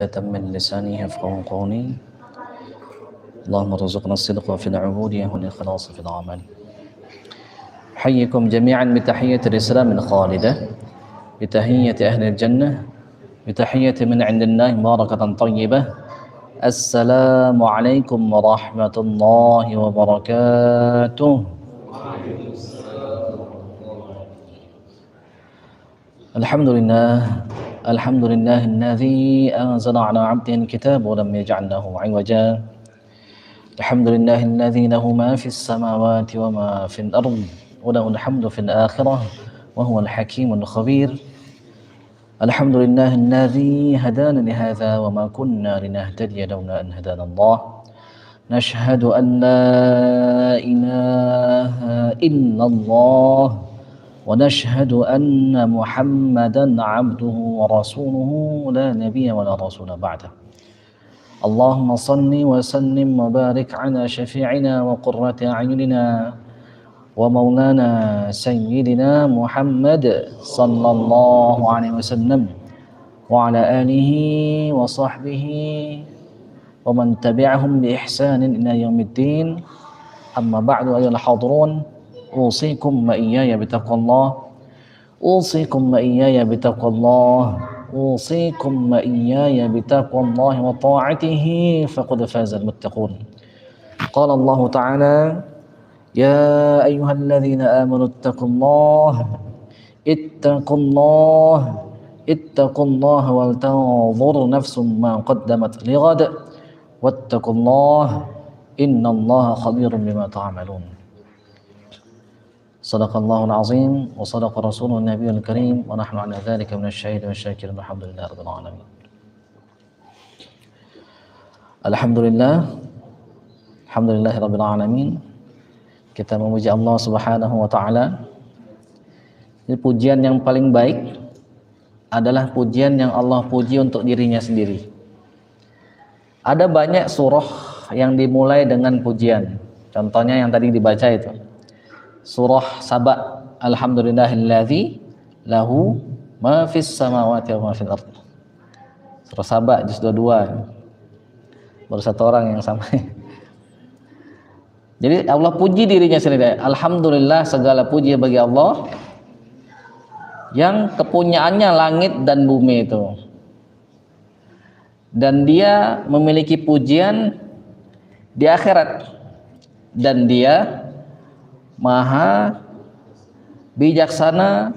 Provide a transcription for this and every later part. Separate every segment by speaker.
Speaker 1: من لساني يفقهوا قولي. اللهم ارزقنا الصدق في العبودية والإخلاص في العمل. أحييكم جميعا بتحية الإسلام الخالدة، بتحية أهل الجنة، بتحية من عند الله مباركة طيبة. السلام عليكم ورحمة الله وبركاته. الحمد لله الذي أنزل على عبده الكتاب ولم يجعل له عوجا. الحمد لله الذي له ما في السماوات وما في الأرض وله الحمد في الآخرة وهو الحكيم الخبير. الحمد لله الذي هدانا لهذا وما كنا لنهتدي لولا أن هدانا الله. نشهد أن لا إله إلا الله ونشهد أن محمدا عبده ورسوله لا نبي ولا رسول بعده. اللهم صل وسلم وبارك على شفيعنا وقرة أعيننا ومولانا سيدنا محمد صلى الله عليه وسلم وعلى آله وصحبه ومن تبعهم بإحسان إلى يوم الدين. أما بعد أيها الحاضرون، أوصيكم وإياي بتقوى الله، أوصيكم وإياي بتقوى الله، أوصيكم وإياي بتقوى الله وطاعته فقد فاز المتقون. قال الله تعالى: يا أيها الذين آمنوا اتقوا الله اتقوا الله ولتنظر نفس ما قدمت لغد واتقوا الله إن الله خبير بما تعملون. صدق الله العظيم وصدق رسوله النبي الكريم ونحن على ذلك من الشهيد والشاكرين الحمد لله رب العالمين. Alhamdulillah rabbil alamin. Kita memuji Allah Subhanahu wa taala. Ini pujian yang paling baik adalah pujian yang Allah puji untuk dirinya sendiri. Ada banyak surah yang dimulai dengan pujian. Contohnya yang tadi dibaca itu. Surah Saba, Alhamdulillahilladzi lahu ma fis samawati wa ma fil ardh. Surah Saba juz 22. Baru satu orang yang sama. Jadi Allah puji dirinya sendiri. Alhamdulillah, segala puji bagi Allah yang kepunyaannya langit dan bumi itu. Dan dia memiliki pujian di akhirat. Dan dia maha bijaksana,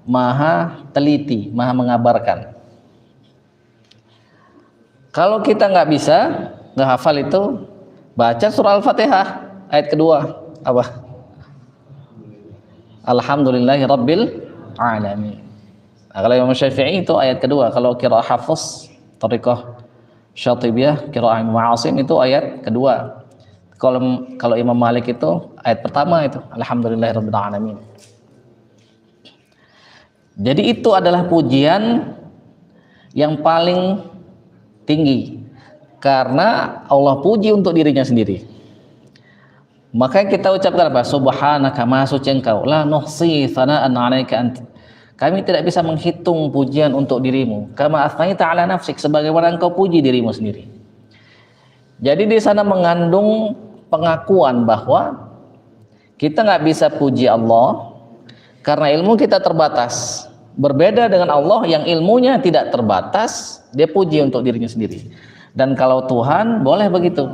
Speaker 1: maha teliti, maha mengabarkan. Kalau kita nggak bisa, nggak hafal itu, baca surah Al-Fatihah ayat kedua apa? Alhamdulillahi rabbil alamin. Nah, kalau Imam Syafi'i itu ayat kedua. Kalau qiraah Hafs, Thariqah Syatibiyah, qiraah Imam Asim itu ayat kedua. Kalau Imam Malik itu ayat pertama itu Alhamdulillahi rabbil alamin. Jadi itu adalah pujian yang paling tinggi karena Allah puji untuk dirinya sendiri. Maka kita ucapkan apa? Subhanaka, maha suci engkau, la nuhsi thana'an 'alaika ant. Kami tidak bisa menghitung pujian untuk dirimu. Kama athnaita 'ala nafsik, sebagaimana engkau puji dirimu sendiri. Jadi di sana mengandung pengakuan bahwa kita nggak bisa puji Allah karena ilmu kita terbatas. Berbeda dengan Allah yang ilmunya tidak terbatas, dia puji untuk dirinya sendiri. Dan kalau Tuhan boleh begitu.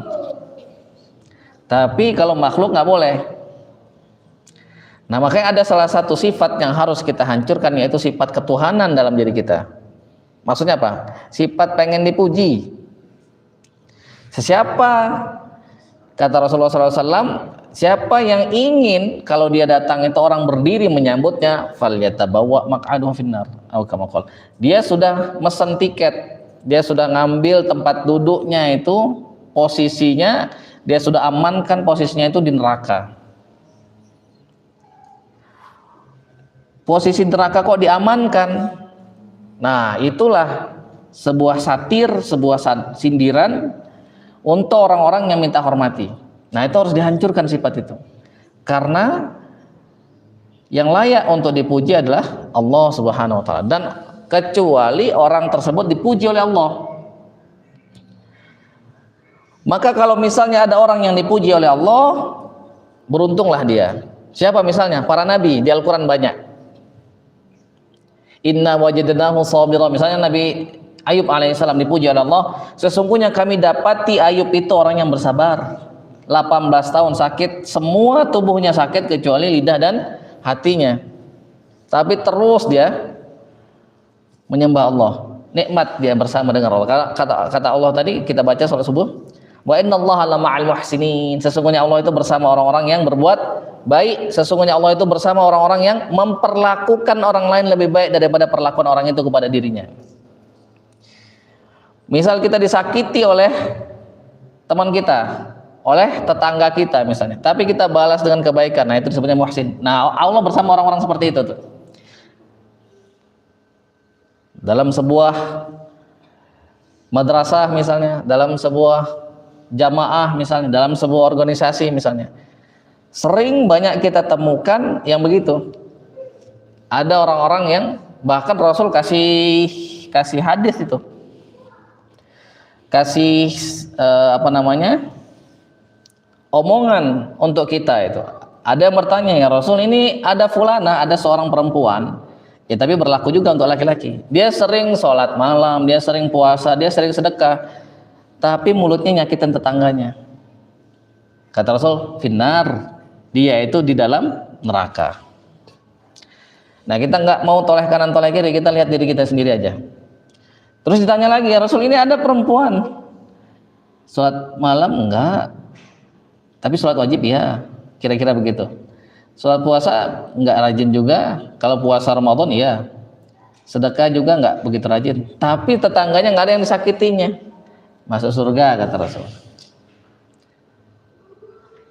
Speaker 1: Tapi kalau makhluk nggak boleh. Nah, makanya ada salah satu sifat yang harus kita hancurkan, yaitu sifat ketuhanan dalam diri kita. Maksudnya apa? Sifat pengen dipuji. Siapa, kata Rasulullah SAW, siapa yang ingin kalau dia datang itu orang berdiri menyambutnya, falyatabawa maq'adahu finnar, atau kama qala. Dia sudah mesen tiket, dia sudah ngambil tempat duduknya itu, posisinya dia sudah amankan posisinya itu di neraka. Posisi neraka kok diamankan? Nah, itulah sebuah satir, sebuah sindiran untuk orang-orang yang minta hormati. Nah, itu harus dihancurkan sifat itu. Karena yang layak untuk dipuji adalah Allah Subhanahu wa taala, dan kecuali orang tersebut dipuji oleh Allah. Maka kalau misalnya ada orang yang dipuji oleh Allah, beruntunglah dia. Siapa misalnya? Para nabi di Al-Quran banyak. Inna wajadnahu sabira. Misalnya Nabi Ayub alaihissalam dipuji oleh Allah, sesungguhnya kami dapati Ayub itu orang yang bersabar. 18 tahun sakit, semua tubuhnya sakit kecuali lidah dan hatinya. Tapi terus dia menyembah Allah. Nikmat dia bersama dengan Allah. Kata Allah tadi kita baca salat subuh, wa innallaha lama'al muhsinin. Sesungguhnya Allah itu bersama orang-orang yang berbuat baik. Sesungguhnya Allah itu bersama orang-orang yang memperlakukan orang lain lebih baik daripada perlakuan orang itu kepada dirinya. Misal kita disakiti oleh teman kita, oleh tetangga kita misalnya, tapi kita balas dengan kebaikan, nah itu disebutnya muhsin. Nah Allah bersama orang-orang seperti itu tuh. Dalam sebuah madrasah misalnya, dalam sebuah jamaah misalnya, dalam sebuah organisasi misalnya, sering banyak kita temukan yang begitu. Ada orang-orang yang bahkan Rasul kasih hadis itu, kasih omongan untuk kita itu. Ada yang bertanya, ya Rasul, ini ada fulana, ada seorang perempuan, ya tapi berlaku juga untuk laki-laki. Dia sering sholat malam, dia sering puasa, dia sering sedekah, tapi mulutnya nyakitin tetangganya. Kata Rasul, finnar, dia itu di dalam neraka. Nah kita nggak mau toleh kanan toleh kiri, kita lihat diri kita sendiri aja. Terus ditanya lagi, ya Rasul, ini ada perempuan sholat malam enggak, tapi sholat wajib ya, kira-kira begitu. Sholat puasa enggak rajin juga, kalau puasa Ramadan ya, sedekah juga enggak begitu rajin, tapi tetangganya enggak ada yang disakitinya, masuk surga kata Rasul.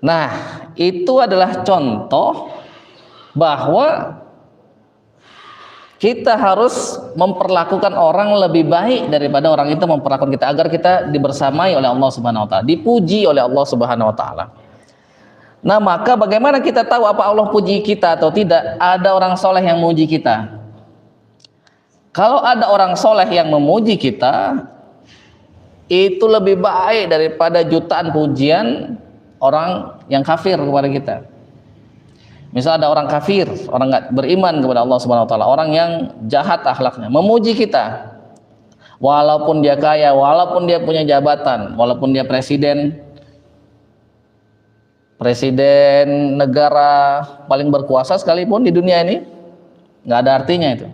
Speaker 1: Nah itu adalah contoh bahwa kita harus memperlakukan orang lebih baik daripada orang itu memperlakukan kita, agar kita dibersamai oleh Allah Subhanahu wa taala, dipuji oleh Allah Subhanahu wa taala. Nah, maka bagaimana kita tahu apa Allah puji kita atau tidak? Ada orang soleh yang memuji kita. Kalau ada orang soleh yang memuji kita, itu lebih baik daripada jutaan pujian orang yang kafir kepada kita. Misal ada orang kafir, orang nggak beriman kepada Allah Subhanahu wa taala, orang yang jahat akhlaknya, memuji kita. Walaupun dia kaya, walaupun dia punya jabatan, walaupun dia presiden negara paling berkuasa sekalipun di dunia ini, nggak ada artinya itu.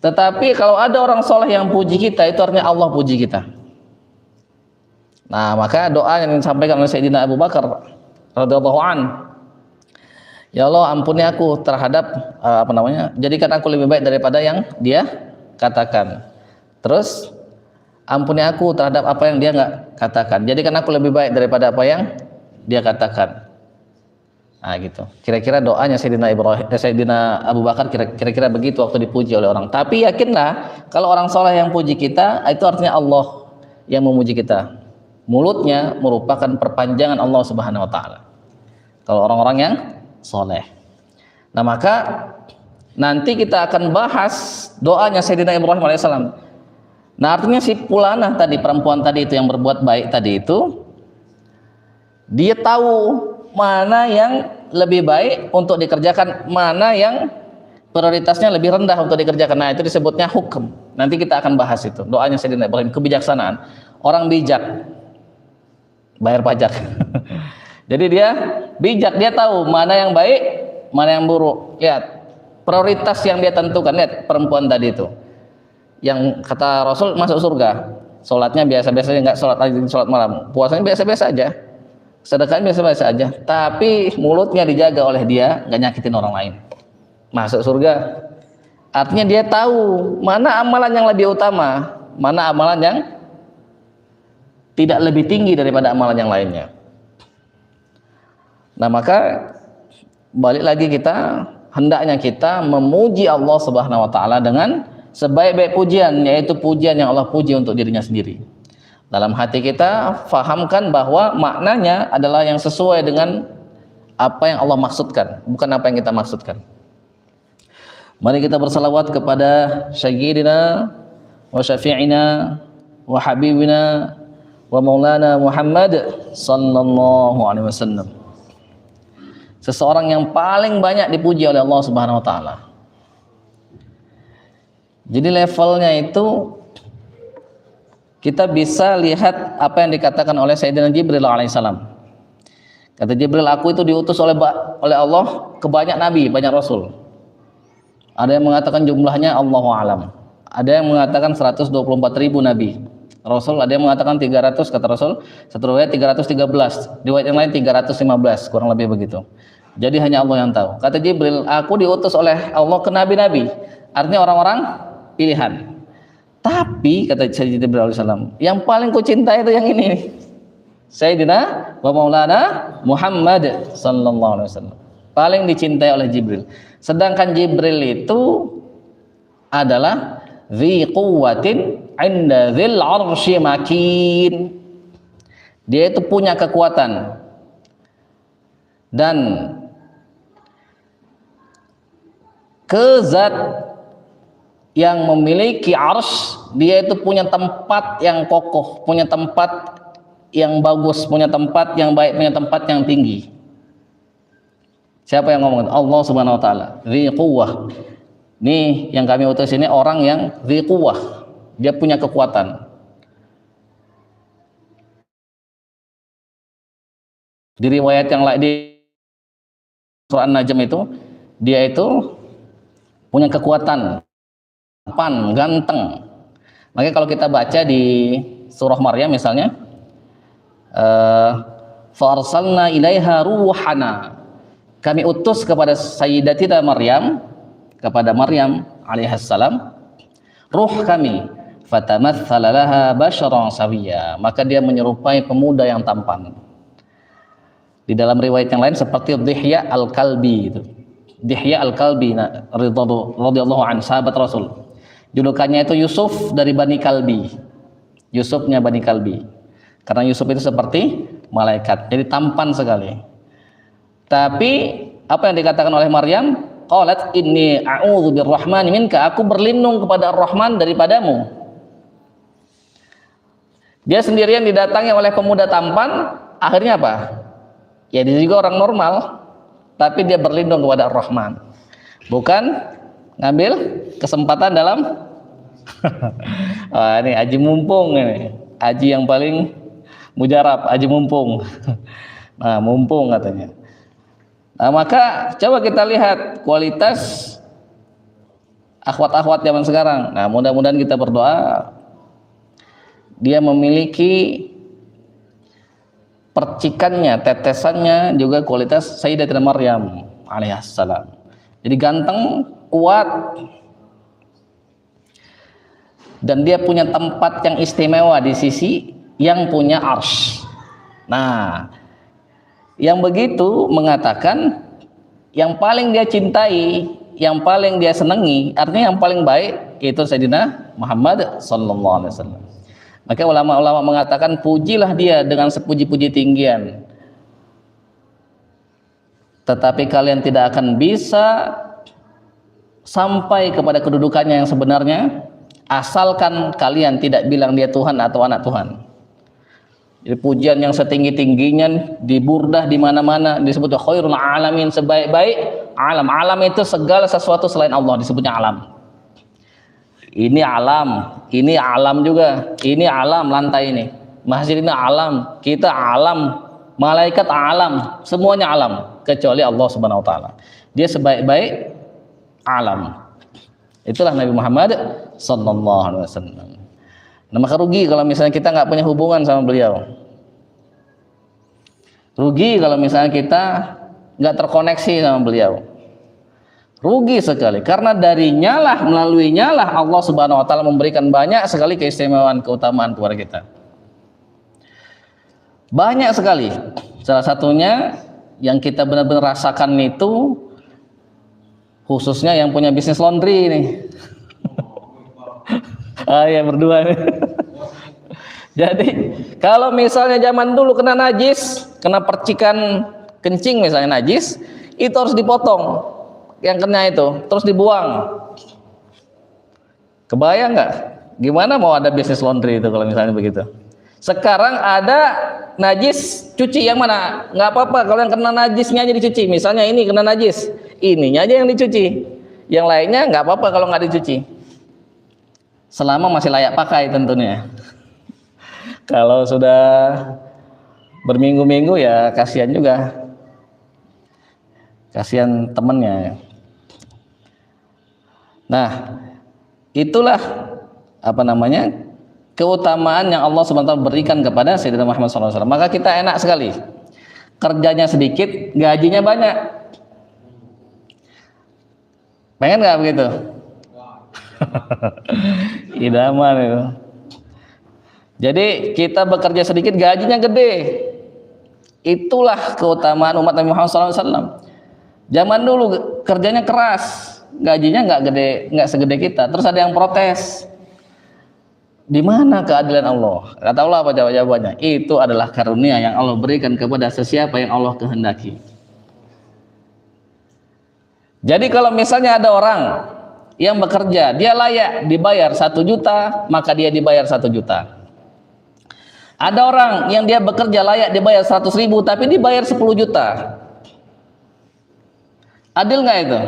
Speaker 1: Tetapi kalau ada orang soleh yang puji kita, itu artinya Allah puji kita. Nah, maka doa yang disampaikan oleh Sayyidina Abu Bakar radhiyallahu an, ya Allah ampuni aku terhadap jadikan aku lebih baik daripada yang dia katakan. Terus ampuni aku terhadap apa yang dia nggak katakan, jadikan aku lebih baik daripada apa yang dia katakan. Nah gitu, kira-kira doanya Sayyidina Abu Bakar kira-kira begitu waktu dipuji oleh orang. Tapi yakinlah kalau orang soleh yang puji kita, itu artinya Allah yang memuji kita. Mulutnya merupakan perpanjangan Allah Subhanahu wa taala. Kalau orang-orang yang soleh. Nah maka nanti kita akan bahas doanya Sayyidina Ibrahim alaihissalam. Nah artinya si Pulanah tadi, perempuan tadi itu yang berbuat baik tadi itu, dia tahu mana yang lebih baik untuk dikerjakan, mana yang prioritasnya lebih rendah untuk dikerjakan. Nah itu disebutnya hukum. Nanti kita akan bahas itu doanya Sayyidina Ibrahim, kebijaksanaan. Orang bijak bayar pajak. Jadi dia bijak, dia tahu mana yang baik, mana yang buruk. Lihat prioritas yang dia tentukan. Lihat perempuan tadi itu, yang kata Rasul masuk surga, sholatnya biasa-biasa aja, nggak sholat malam, puasanya biasa-biasa aja, sedekahnya biasa-biasa aja, tapi mulutnya dijaga oleh dia, nggak nyakitin orang lain, masuk surga. Artinya dia tahu mana amalan yang lebih utama, mana amalan yang tidak lebih tinggi daripada amalan yang lainnya. Nah maka balik lagi, hendaknya kita memuji Allah Subhanahu wa taala dengan sebaik-baik pujian, yaitu pujian yang Allah puji untuk dirinya sendiri. Dalam hati kita fahamkan bahwa maknanya adalah yang sesuai dengan apa yang Allah maksudkan, bukan apa yang kita maksudkan. Mari kita bersalawat kepada Sayyidina wa syafi'ina wa habibina wa maulana Muhammad sallallahu alaihi wasallam. Seseorang yang paling banyak dipuji oleh Allah Subhanahu wa taala. Jadi levelnya itu kita bisa lihat apa yang dikatakan oleh Sayyidina Jibril alaihissalam. Kata Jibril, aku itu diutus oleh Allah ke banyak nabi, banyak rasul. Ada yang mengatakan jumlahnya Allahu alam. Ada yang mengatakan 124.000 nabi rasul, ada yang mengatakan 300 kata Rasul, satu riwayat 313, riwayat yang lain 315, kurang lebih begitu. Jadi hanya Allah yang tahu. Kata Jibril, aku diutus oleh Allah ke nabi-nabi, artinya orang-orang pilihan. Tapi kata Sayyidina Jibril alaihissalam, yang paling ku cintai itu yang ini, Sayyidina wa maulana Muhammad sallallahu alaihi wasallam. Paling dicintai oleh Jibril. Sedangkan Jibril itu adalah dzi quwwatin 'inda dzil 'arsy makin. Dia itu punya kekuatan dan kezat yang memiliki arsy, dia itu punya tempat yang kokoh, punya tempat yang bagus, punya tempat yang baik, punya tempat yang tinggi. Siapa yang ngomong? Allah Subhanahu wa taala. Dzi quwwah. Nih yang kami utus ini orang yang dzi quwwah. Dia punya kekuatan. Di riwayat yang lain di surah An-Najm itu, dia itu punya kekuatan, ganteng. Makanya kalau kita baca di surah Maryam misalnya, farsalna ilaiha ruhana, kami utus kepada Sayyidatina Maryam, kepada Maryam alaihissalam, ruh kami, fatamatsala laha basyaran sawiyya, maka dia menyerupai pemuda yang tampan. Di dalam riwayat yang lain seperti Dihya al-Kalbi itu. Dihya al-Kalbi radhiyallahu anhu, sahabat Rasul. Julukannya itu Yusuf dari Bani Kalbi. Yusufnya Bani Kalbi. Karena Yusuf itu seperti malaikat, jadi tampan sekali. Tapi apa yang dikatakan oleh Maryam? Qalat inni a'udzu birrahmani minka, aku berlindung kepada Ar-Rahman daripadamu. Dia sendirian didatangi oleh pemuda tampan, akhirnya apa? Ya dia juga orang normal, tapi dia berlindung kepada Ar-Rahman. Bukan ngambil kesempatan dalam wah, ini aji mumpung ini. Aji yang paling mujarab, aji mumpung. Nah, mumpung katanya. Nah, maka coba kita lihat kualitas akhwat-akhwat zaman sekarang. Nah, mudah-mudahan kita berdoa dia memiliki percikannya, tetesannya juga kualitas Sayyidatina Maryam alaihissalam. Jadi ganteng, kuat, dan dia punya tempat yang istimewa di sisi yang punya arsy. Nah, yang begitu mengatakan yang paling dia cintai, yang paling dia senangi, artinya yang paling baik itu Sayyidina Muhammad sallallahu alaihi wasallam. Maka ulama-ulama mengatakan pujilah dia dengan sepuji-puji tinggian. Tetapi kalian tidak akan bisa sampai kepada kedudukannya yang sebenarnya asalkan kalian tidak bilang dia Tuhan atau anak Tuhan. Jadi pujian yang setinggi-tingginya di burdah di mana-mana disebut khairul alamin, sebaik-baik alam. Alam itu segala sesuatu selain Allah disebutnya alam. Ini alam juga. Ini alam lantai ini. Masjid ini alam, kita alam, malaikat alam, semuanya alam kecuali Allah Subhanahu wa taala. Dia sebaik-baik alam. Itulah Nabi Muhammad sallallahu alaihi wasallam. Nah, maka rugi kalau misalnya kita nggak punya hubungan sama beliau. Rugi kalau misalnya kita nggak terkoneksi sama beliau. Rugi sekali, karena darinya lah, melaluinya lah Allah Subhanahu wa taala memberikan banyak sekali keistimewaan, keutamaan kepada kita. Banyak sekali. Salah satunya yang kita benar-benar rasakan itu khususnya yang punya bisnis laundry ini. Ah ya, berdua nih. Jadi kalau misalnya zaman dulu kena najis, kena percikan kencing misalnya najis, itu harus dipotong yang kena itu, terus dibuang. Kebayang nggak? Gimana mau ada bisnis laundry itu kalau misalnya begitu? Sekarang ada najis, cuci yang mana? Nggak apa-apa kalau yang kena najisnya aja dicuci. Misalnya ini kena najis, ininya aja yang dicuci. Yang lainnya nggak apa-apa kalau nggak dicuci. Selama masih layak pakai tentunya. Kalau sudah berminggu-minggu ya kasihan juga. Kasihan temennya. Nah, itulah apa namanya keutamaan yang Allah SWT berikan kepada Sayyidina Muhammad SAW. Maka kita enak sekali, kerjanya sedikit, gajinya banyak. Pengen nggak begitu? Idaman itu. Jadi kita bekerja sedikit, gajinya gede. Itulah keutamaan umat Nabi Muhammad SAW. Zaman dulu kerjanya keras, gajinya nggak gede, nggak segede kita. Terus ada yang protes. Di mana keadilan Allah? Kata Allah apa jawabannya? Itu adalah karunia yang Allah berikan kepada sesiapa yang Allah kehendaki. Jadi kalau misalnya ada orang yang bekerja, dia layak dibayar 1 juta, maka dia dibayar 1 juta. Ada orang yang dia bekerja layak dibayar 100 ribu, tapi dibayar 10 juta. Adil nggak itu?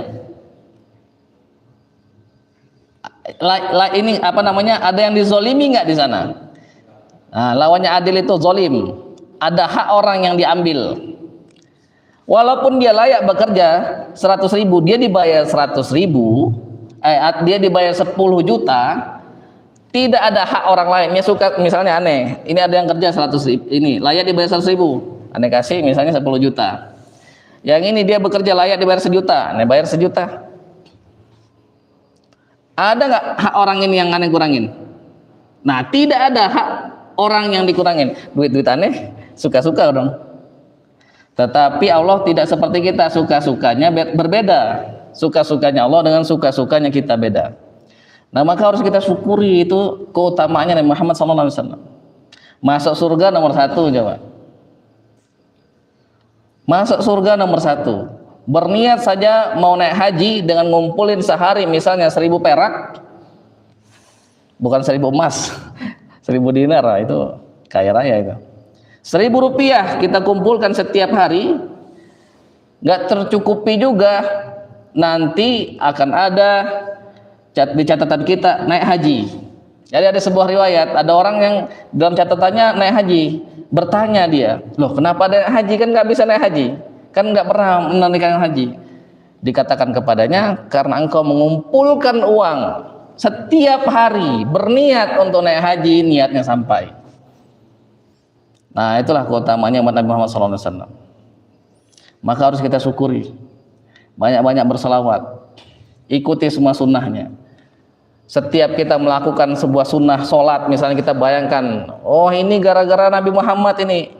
Speaker 1: Ini apa namanya? Ada yang dizolimi nggak di sana? Nah, lawannya adil itu zolim. Ada hak orang yang diambil. Walaupun dia layak bekerja 100 ribu, dia dibayar 100 ribu, dia dibayar 10 juta, tidak ada hak orang lainnya. Suka misalnya aneh, ini ada yang kerja 100 ribu, ini layak dibayar 100 ribu, aneh kasih misalnya 10 juta. Yang ini dia bekerja layak dibayar 1 juta, aneh bayar 1 juta. Ada nggak hak orang ini yang aneh kurangin? Nah, tidak ada hak orang yang dikurangin. Duit-duit aneh suka-suka dong. Tetapi Allah tidak seperti kita, suka-sukanya berbeda. Suka-sukanya Allah dengan suka-sukanya kita beda. Nah, maka harus kita syukuri itu keutamaannya Nabi Muhammad SAW. Masuk surga nomor 1 coba. Masuk surga nomor 1. Berniat saja mau naik haji dengan ngumpulin sehari misalnya 1000 perak, bukan 1000 emas, 1000 dinar, itu kaya raya itu. 1000 rupiah kita kumpulkan setiap hari, nggak tercukupi juga. Nanti akan ada di catatan kita naik haji. Jadi ada sebuah riwayat, ada orang yang dalam catatannya naik haji. Bertanya dia, loh kenapa ada haji, kan nggak bisa naik haji, kan nggak pernah menunaikan haji. Dikatakan kepadanya, karena engkau mengumpulkan uang setiap hari, berniat untuk naik haji, niatnya sampai. Nah, itulah keutamaannya umat Nabi Muhammad SAW. Maka harus kita syukuri, banyak-banyak berselawat, ikuti semua sunnahnya. Setiap kita melakukan sebuah sunnah sholat, misalnya kita bayangkan, oh ini gara-gara Nabi Muhammad ini,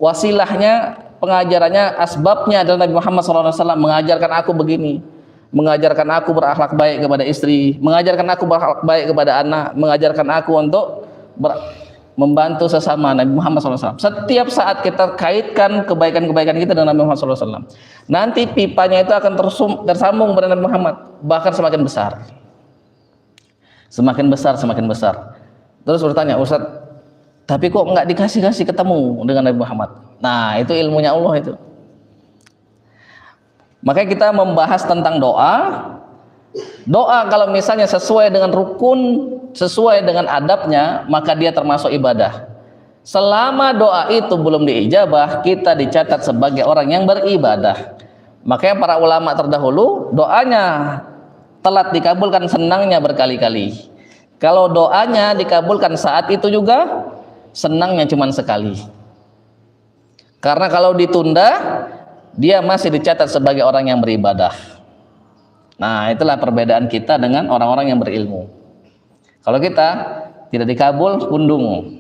Speaker 1: wasilahnya, pengajarannya, asbabnya adalah Nabi Muhammad SAW mengajarkan aku begini, mengajarkan aku berakhlak baik kepada istri, mengajarkan aku berakhlak baik kepada anak, mengajarkan aku untuk membantu sesama Nabi Muhammad SAW. Setiap saat kita kaitkan kebaikan-kebaikan kita dengan Nabi Muhammad SAW, nanti pipanya itu akan tersambung pada Nabi Muhammad, bahkan semakin besar. Semakin besar, semakin besar. Terus bertanya, Ustaz, tapi kok nggak dikasih-kasih ketemu dengan Nabi Muhammad? Nah, itu ilmunya Allah itu. Makanya kita membahas tentang doa. Doa kalau misalnya sesuai dengan rukun, sesuai dengan adabnya, maka dia termasuk ibadah. Selama doa itu belum diijabah, kita dicatat sebagai orang yang beribadah. Makanya para ulama terdahulu doanya telat dikabulkan senangnya berkali-kali. Kalau doanya dikabulkan saat itu juga, senangnya cuma sekali. Karena kalau ditunda, dia masih dicatat sebagai orang yang beribadah. Nah, itulah perbedaan kita dengan orang-orang yang berilmu. Kalau kita tidak dikabul, undung.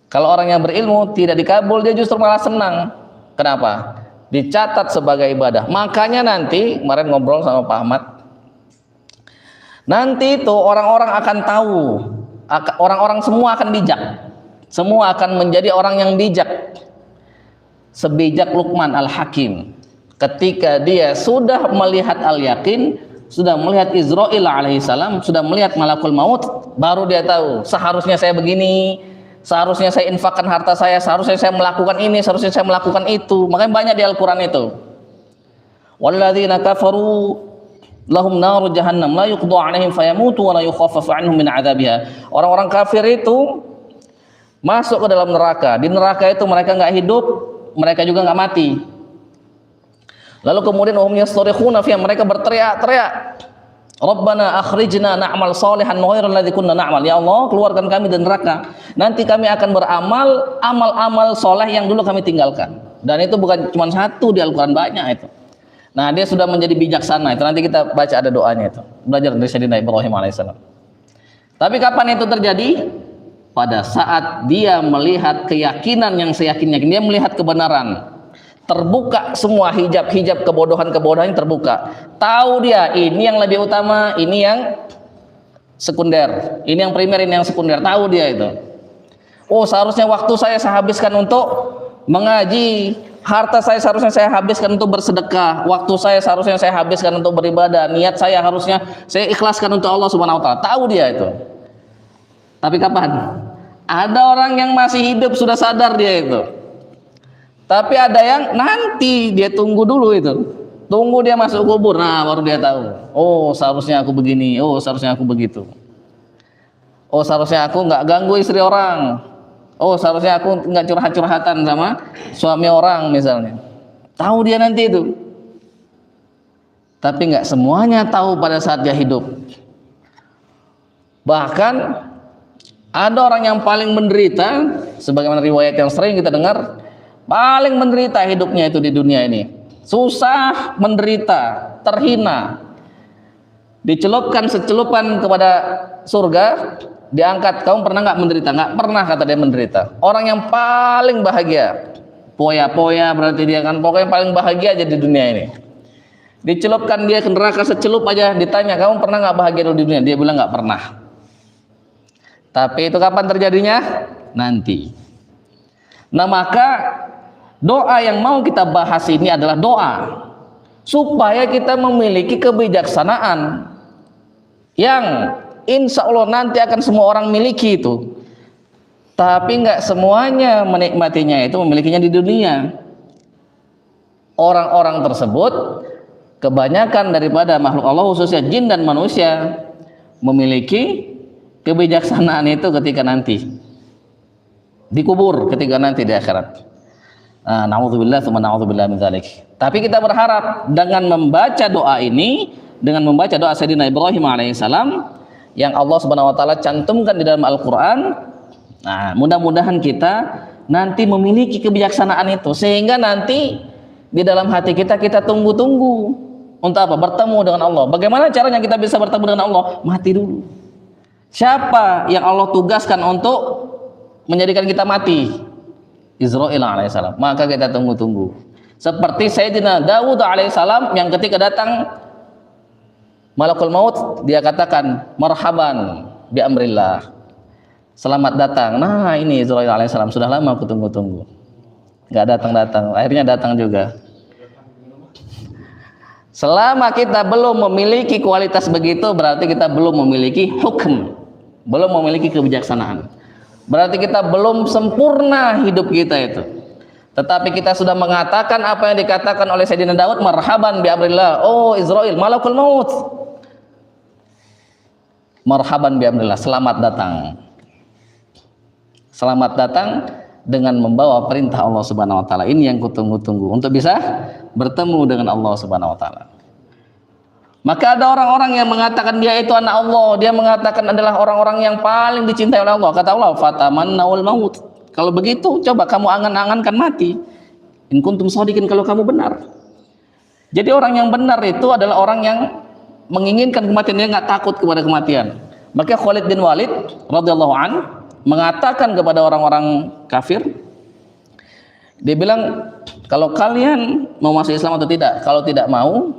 Speaker 1: Kalau orang yang berilmu tidak dikabul, dia justru malah senang. Kenapa? Dicatat sebagai ibadah. Makanya nanti, kemarin ngobrol sama Pak Ahmad, nanti itu orang-orang akan tahu, orang-orang semua akan bijak, semua akan menjadi orang yang bijak, sebijak Luqman Al-Hakim. Ketika dia sudah melihat al-yakin, sudah melihat Izrail alaihissalam, sudah melihat malakul maut, baru dia tahu seharusnya saya begini, seharusnya saya infakkan harta saya, seharusnya saya melakukan ini, seharusnya saya melakukan itu. Makanya banyak di Al-Quran itu. Walladzina kafaru lahum naru jahannam la yuqda 'alaihim fayamutu wa la yukhaffafu 'anhum min 'adzabiha. Orang-orang kafir itu masuk ke dalam neraka. Di neraka itu mereka enggak hidup, mereka juga enggak mati. Lalu kemudian hum yastorikhuna fiha, mereka berteriak-teriak, Rabbana akhrijna na'mal salihan ghairal ladzi kunna na'mal. Ya Allah, keluarkan kami dari neraka. Nanti kami akan beramal amal-amal soleh yang dulu kami tinggalkan. Dan itu bukan cuma satu di Al-Quran, banyak itu. Nah, dia sudah menjadi bijaksana. Itu nanti kita baca ada doanya itu. Belajar dari Sayyidina Ibrahim alaihissalam. Tapi kapan itu terjadi? Pada saat dia melihat keyakinan yang seyakin-yakin, dia melihat kebenaran. Terbuka semua hijab-hijab kebodohan-kebodohan terbuka. Tahu dia ini yang lebih utama, ini yang sekunder, ini yang primer, ini yang sekunder. Tahu dia itu. Oh, seharusnya waktu saya habiskan untuk mengaji, harta saya seharusnya saya habiskan untuk bersedekah, waktu saya seharusnya saya habiskan untuk beribadah, niat saya harusnya saya ikhlaskan untuk Allah Subhanahu wa taala. Tahu dia itu. Tapi kapan? Ada orang yang masih hidup sudah sadar dia itu. Tapi ada yang nanti dia tunggu dulu itu. Tunggu dia masuk kubur, nah baru dia tahu. Oh, seharusnya aku begini, oh seharusnya aku begitu. Oh, seharusnya aku nggak ganggu istri orang. Oh, seharusnya aku nggak curhat-curhatan sama suami orang misalnya. Tahu dia nanti itu. Tapi nggak semuanya tahu pada saat dia hidup. Bahkan ada orang yang paling menderita, sebagaimana riwayat yang sering kita dengar, paling menderita hidupnya itu di dunia ini, susah, menderita, terhina, dicelupkan secelupan kepada surga, diangkat. Kamu pernah nggak menderita? Nggak pernah, kata dia menderita. Orang yang paling bahagia, poya-poya berarti dia kan, pokoknya paling bahagia aja di dunia ini. Dicelupkan dia ke neraka secelup aja, ditanya kamu pernah nggak bahagia di dunia? Dia bilang nggak pernah. Tapi itu kapan terjadinya? Nanti. Nah, maka doa yang mau kita bahas ini adalah doa supaya kita memiliki kebijaksanaan yang insya Allah nanti akan semua orang miliki itu. Tapi nggak semuanya menikmatinya itu memilikinya di dunia. Orang-orang tersebut, kebanyakan daripada makhluk Allah khususnya jin dan manusia, memiliki kebijaksanaan itu ketika nanti dikubur, ketika nanti di akhirat. Na'udzubillah tsumma na'udzubillah min dzalik. Tapi kita berharap dengan membaca doa ini, dengan membaca doa Sayyidina Ibrahim alaihissalam yang Allah Subhanahu wa taala cantumkan di dalam Al-Qur'an, nah, mudah-mudahan kita nanti memiliki kebijaksanaan itu sehingga nanti di dalam hati kita tunggu-tunggu untuk apa? Bertemu dengan Allah. Bagaimana caranya kita bisa bertemu dengan Allah? Mati dulu. Siapa yang Allah tugaskan untuk menjadikan kita mati? Israil alaihissalam. Maka kita tunggu-tunggu. Seperti Sayyidina Dawud alaihissalam yang ketika datang Malakul Maut, dia katakan marhaban bi amrillah. Selamat datang. Nah, ini Israil alaihissalam, sudah lama aku tunggu-tunggu. Enggak datang-datang. Akhirnya datang juga. Selama kita belum memiliki kualitas begitu, berarti kita belum memiliki hukum, belum memiliki kebijaksanaan. Berarti kita belum sempurna hidup kita itu. Tetapi kita sudah mengatakan apa yang dikatakan oleh Sayyidina Daud, marhaban bi amrillah. Oh Israil, malakul maut. Marhaban bi amrillah, selamat datang. Selamat datang dengan membawa perintah Allah Subhanahu wa taala. Ini yang kutunggu-tunggu untuk bisa bertemu dengan Allah Subhanahu wa taala. Maka ada orang-orang yang mengatakan dia itu anak Allah, dia mengatakan adalah orang-orang yang paling dicintai oleh Allah. Kata Allah, fatamannawul maut. Kalau begitu, coba kamu angan-angankan mati. In kuntum shadiqin, kalau kamu benar. Jadi orang yang benar itu adalah orang yang menginginkan kematian, dia nggak takut kepada kematian. Maka Khalid bin Walid radhiyallahu an mengatakan kepada orang-orang kafir, dia bilang, kalau kalian mau masuk Islam atau tidak? Kalau tidak mau,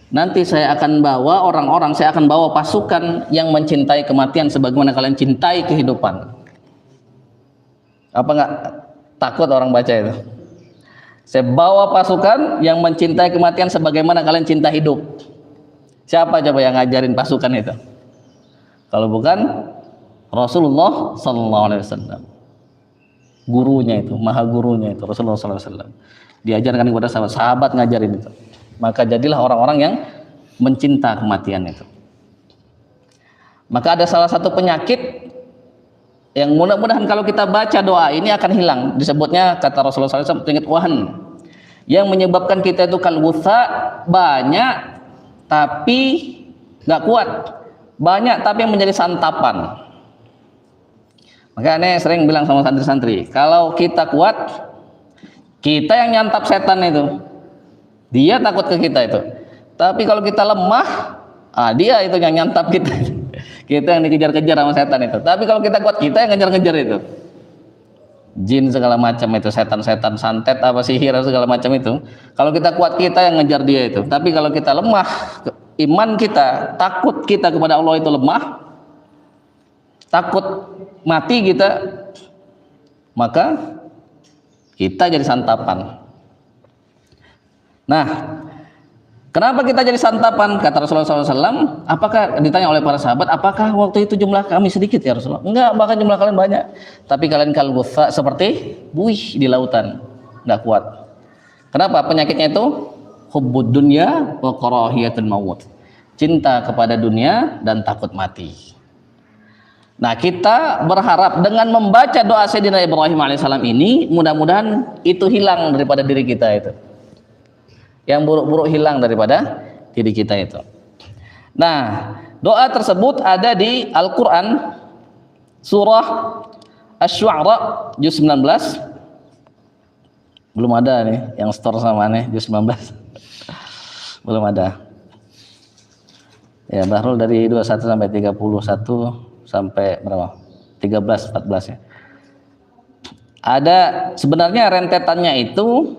Speaker 1: nanti saya akan bawa orang-orang, saya akan bawa pasukan yang mencintai kematian sebagaimana kalian cintai kehidupan. Apa enggak takut orang baca itu? Saya bawa pasukan yang mencintai kematian sebagaimana kalian cinta hidup. Siapa coba yang ngajarin pasukan itu? Kalau bukan
Speaker 2: Rasulullah sallallahu alaihi wasallam. Gurunya itu, maha gurunya itu Rasulullah sallallahu alaihi wasallam. Diajarkan kepada sahabat ngajarin itu. Maka jadilah orang-orang yang mencinta kematian itu. Maka ada salah satu penyakit yang mudah-mudahan kalau kita baca doa ini akan hilang. Disebutnya kata Rasulullah SAW penyakit wahan, yang menyebabkan kita itu kalwutha, banyak tapi nggak kuat, banyak tapi yang menjadi santapan. Maka aneh sering bilang sama santri-santri, kalau kita kuat, kita yang nyantap setan itu, dia takut ke kita itu. Tapi kalau kita lemah, dia itu yang nyantap kita. Kita yang dikejar-kejar sama setan itu. Tapi kalau kita kuat, kita yang ngejar-ngejar itu. Jin segala macam itu, setan-setan, santet, apa sihir segala macam itu. Kalau kita kuat, kita yang ngejar dia itu. Tapi kalau kita lemah, iman kita, takut kita kepada Allah itu lemah, takut mati kita, maka kita jadi santapan. Nah, kenapa kita jadi santapan? Kata Rasulullah SAW, apakah ditanya oleh para sahabat, apakah waktu itu jumlah kami sedikit ya Rasulullah? Enggak, bahkan jumlah kalian banyak. Tapi kalian kalgutha seperti buih di lautan, enggak kuat. Kenapa? Penyakitnya itu hubbud dunya wa karahiyatul maut. Cinta kepada dunia dan takut mati. Nah, kita berharap dengan membaca doa Sayyidina Ibrahim alaihissalam ini, mudah-mudahan itu hilang daripada diri kita itu. Yang buruk-buruk hilang daripada diri kita itu. Nah, doa tersebut ada di Al-Quran surah Asy-Syu'ara juz 19. Belum ada nih yang store sama nih juz 19. Belum ada. Ya, Bahrul dari 21 sampai 31 sampai berapa? 13, 14 ya. Ada sebenarnya rentetannya itu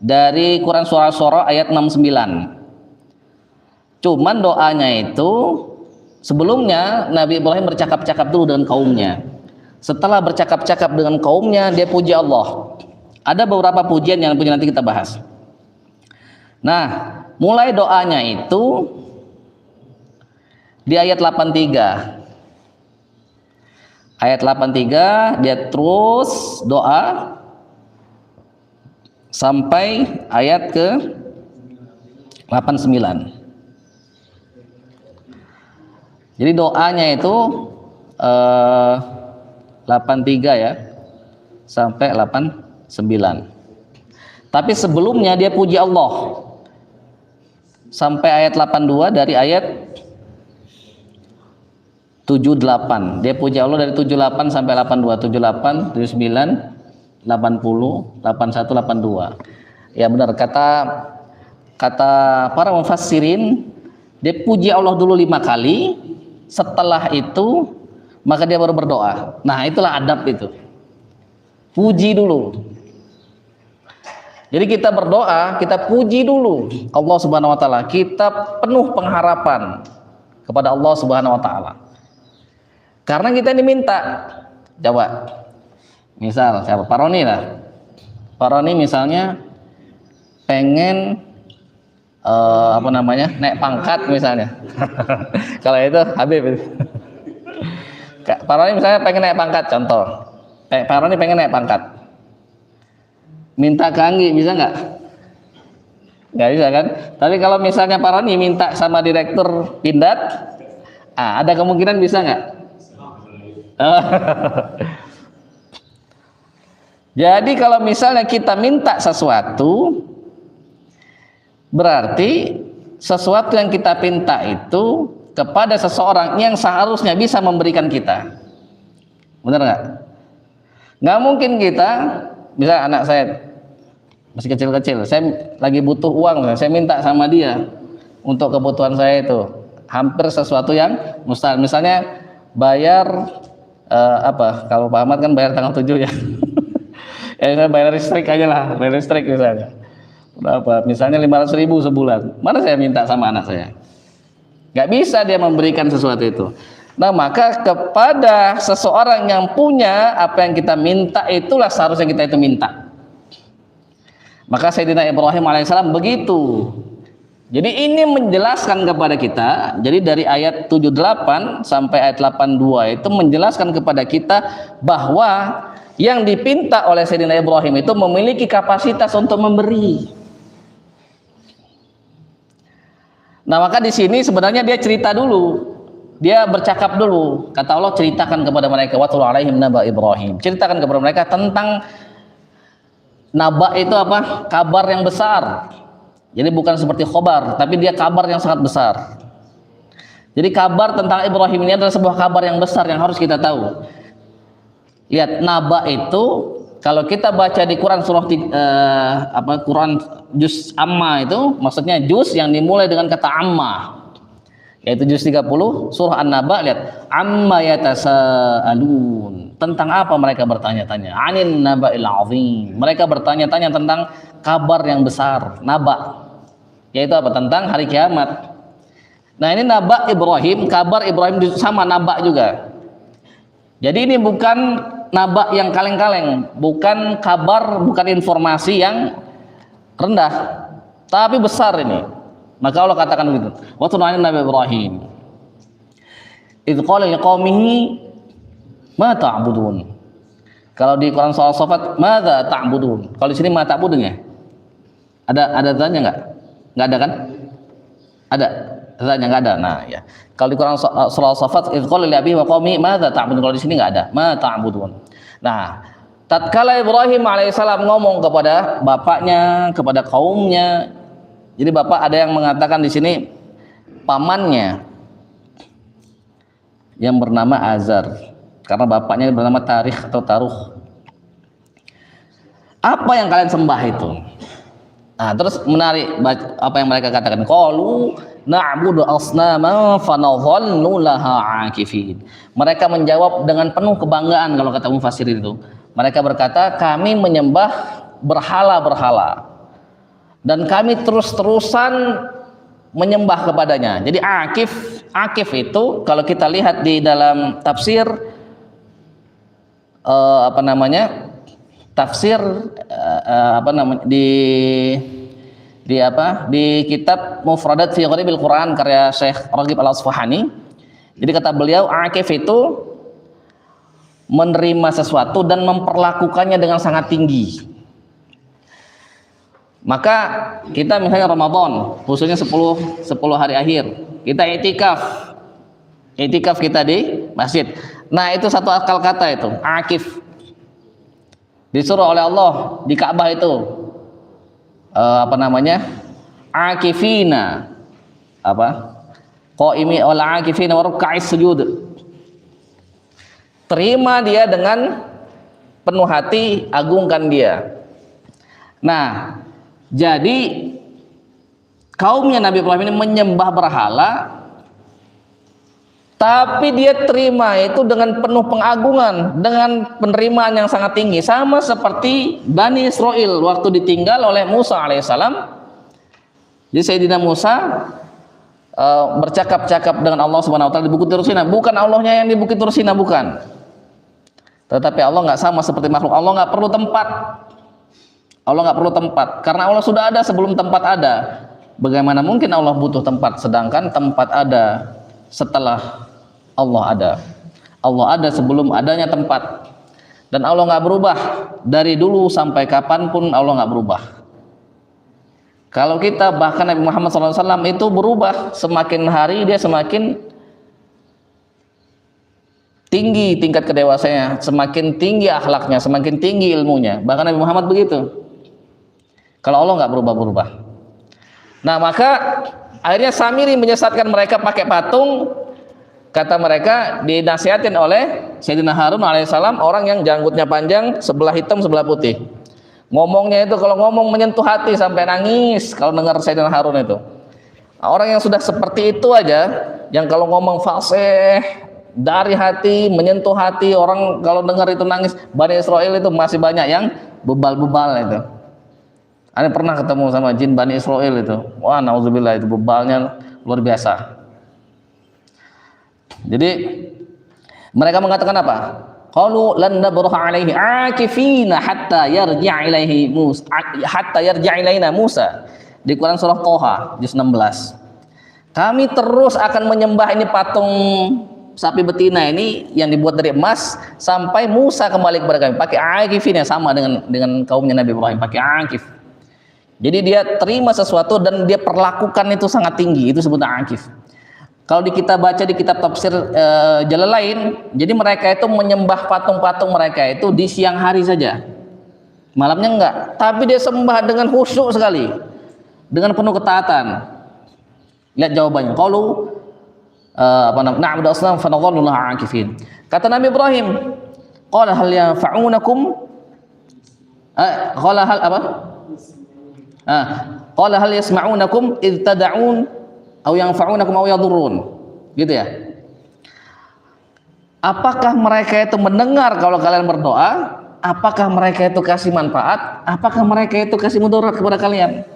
Speaker 2: dari Quran surah Asy-Syu'ara ayat 69. Cuman doanya itu sebelumnya Nabi Ibrahim bercakap-cakap dulu dengan kaumnya. Setelah bercakap-cakap dengan kaumnya, dia puji Allah. Ada beberapa pujian yang nanti kita bahas. Nah, mulai doanya itu di ayat 83. Ayat 83 dia terus doa sampai ayat ke 89. Jadi doanya itu 83 ya sampai 89. Tapi sebelumnya dia puji Allah sampai ayat 82, dari ayat 78. Dia puji Allah dari 78 sampai 82, 78, 79, 80, 81, 82. Ya benar kata para mufassirin, dia puji Allah dulu 5 kali, setelah itu maka dia baru berdoa. Nah, itulah adab itu. Puji dulu. Jadi kita berdoa, kita puji dulu Allah Subhanahu wa taala. Kita penuh pengharapan kepada Allah Subhanahu wa taala. Karena kita diminta, coba misal siapa? Pak Roni lah. Pak Roni misalnya pengen naik pangkat misalnya. Kalau itu Habib itu. Pak Roni misalnya pengen naik pangkat, contoh. Pak Roni pengen naik pangkat. Minta ke Anggi bisa nggak? Nggak bisa kan? Tapi kalau misalnya Pak Roni minta sama direktur Pindad, ada kemungkinan bisa nggak? Jadi kalau misalnya kita minta sesuatu, berarti sesuatu yang kita minta itu kepada seseorang yang seharusnya bisa memberikan kita. Benar nggak? Nggak mungkin kita, bisa anak saya masih kecil-kecil, saya lagi butuh uang, saya minta sama dia untuk kebutuhan saya itu hampir sesuatu yang mustahil. Misalnya bayar kalau Pak Ahmad kan bayar tanggal 7 ya. Ya saya bayar listrik aja lah, bayar listrik misalnya. Berapa? Misalnya 500.000 sebulan. Mana saya minta sama anak saya? Nggak bisa dia memberikan sesuatu itu. Nah, maka kepada seseorang yang punya apa yang kita minta, itulah seharusnya kita itu minta. Maka Sayyidina Ibrahim alaihissalam begitu Jadi ini menjelaskan kepada kita, jadi dari ayat 78 sampai ayat 82 itu menjelaskan kepada kita bahwa yang dipinta oleh Sayyidina Ibrahim itu memiliki kapasitas untuk memberi. Nah, maka di sini sebenarnya dia cerita dulu. Dia bercakap dulu. Kata Allah, ceritakan kepada mereka, watul alaihim naba Ibrahim. Ceritakan kepada mereka tentang naba itu apa? Kabar yang besar. Jadi bukan seperti khobar, tapi dia kabar yang sangat besar. Jadi kabar tentang Ibrahim ini adalah sebuah kabar yang besar yang harus kita tahu. Lihat, naba itu kalau kita baca di Quran surah Quran juz amma itu maksudnya juz yang dimulai dengan kata amma. Yaitu juz 30 surah An-Naba, lihat, amma yatasaalun. Tentang apa mereka bertanya-tanya? Anin naba'il azim. Mereka bertanya-tanya tentang kabar yang besar, naba. Yaitu apa? Tentang hari kiamat. Nah, ini naba Ibrahim, kabar Ibrahim sama naba juga. Jadi ini bukan naba yang kaleng-kaleng, bukan kabar, bukan informasi yang rendah, tapi besar ini. Maka Allah katakan begitu. Wa tun'anin Nabi Ibrahim. Idz qala liqaumihi ma ta'budun. Kalau di Quran surah Shafat, madza ta'budun. Kalau di sini ma ta'budun ya? Ada tanya enggak? Enggak ada kan? Ada. Tanya enggak ada. Nah, ya. Kalau di Quran surah Shafat, idz qala li abihi wa qaumi madza ta'budun. Kalau di sini enggak ada. Ma ta'budun. Nah, tatkala Ibrahim alaihissalam ngomong kepada bapaknya, kepada kaumnya, jadi bapak ada yang mengatakan di sini pamannya yang bernama Azar, karena bapaknya bernama Tarikh atau Taruh. Apa yang kalian sembah itu? Nah, terus menarik apa yang mereka katakan. Qalu na'budu asnaman fanadhallu laha akifin. Mereka menjawab dengan penuh kebanggaan kalau kata mufassirin itu. Mereka berkata, kami menyembah berhala-berhala dan kami terus-terusan menyembah kepadanya. Jadi akif itu kalau kita lihat di dalam tafsir di kitab Mufradat fi Gharibil Quran karya Syekh Raghib Al-Asfahani. Jadi kata beliau, akif itu menerima sesuatu dan memperlakukannya dengan sangat tinggi. Maka kita misalnya Ramadan, khususnya 10 hari akhir, kita itikaf kita di masjid. Nah, itu satu akal kata itu, akif. Disuruh oleh Allah di Ka'bah itu akifina qaimi wal akifina wa ruk'is sujud. Terima dia dengan penuh hati, agungkan dia. Nah, jadi kaumnya Nabi Ibrahim ini menyembah berhala, tapi dia terima itu dengan penuh pengagungan, dengan penerimaan yang sangat tinggi, sama seperti Bani Israel waktu ditinggal oleh Musa alaihissalam. Jadi Sayyidina Musa bercakap-cakap dengan Allah Subhanahu wa taala di Bukit Tur Sina. Bukan Allahnya yang di Bukit Tur Sina, bukan. Tetapi Allah nggak sama seperti makhluk. Allah nggak perlu tempat. Allah nggak perlu tempat, karena Allah sudah ada sebelum tempat ada. Bagaimana mungkin Allah butuh tempat, sedangkan tempat ada setelah Allah ada. Allah ada sebelum adanya tempat, dan Allah nggak berubah dari dulu sampai kapanpun. Allah nggak berubah. Kalau kita, bahkan Nabi Muhammad SAW itu berubah, semakin hari dia semakin tinggi tingkat kedewasaannya, semakin tinggi akhlaknya, semakin tinggi ilmunya. Bahkan Nabi Muhammad begitu. Kalau Allah nggak berubah-berubah. Nah, maka akhirnya Samiri menyesatkan mereka pakai patung. Kata mereka, dinasihatin oleh Sayyidina Harun alaihissalam, orang yang janggutnya panjang, sebelah hitam sebelah putih. Ngomongnya itu kalau ngomong menyentuh hati sampai nangis kalau dengar Sayyidina Harun itu. Nah, orang yang sudah seperti itu aja, yang kalau ngomong fasih dari hati, menyentuh hati, orang kalau dengar itu nangis. Bani Israel itu masih banyak yang bebal-bebal itu. Ane pernah ketemu sama jin Bani Israel itu. Wah, nauzubillah, itu bebalnya luar biasa. Jadi mereka mengatakan apa? Qalu lan nabraha alaihi akifina hatta yarji' ilaihi Musa, hatta yarji' ilaina Musa. di Quran surah Toha juz 16. Kami terus akan menyembah ini patung sapi betina ini yang dibuat dari emas sampai Musa kembali kepada kami pakai akifin yang sama dengan kaumnya Nabi Ibrahim, pakai akif. Jadi dia terima sesuatu dan dia perlakukan itu sangat tinggi, itu sebutnya akif. Kalau kita baca di kitab tafsir Jalalain, jadi mereka itu menyembah patung-patung mereka itu di siang hari saja, malamnya enggak, tapi dia sembah dengan khusyuk sekali, dengan penuh ketaatan. Lihat jawabannya, qalu na'budu asnam fa nadhallu laha akifin. Kata Nabi Ibrahim, qala hal yanfa'unakum qala hal apa? Qala hal yasma'unakum id tad'un aw yanfa'unakum aw yadurrun. Gitu ya. Apakah mereka itu mendengar kalau kalian berdoa? Apakah mereka itu kasih manfaat? Apakah mereka itu kasih mudarat kepada kalian?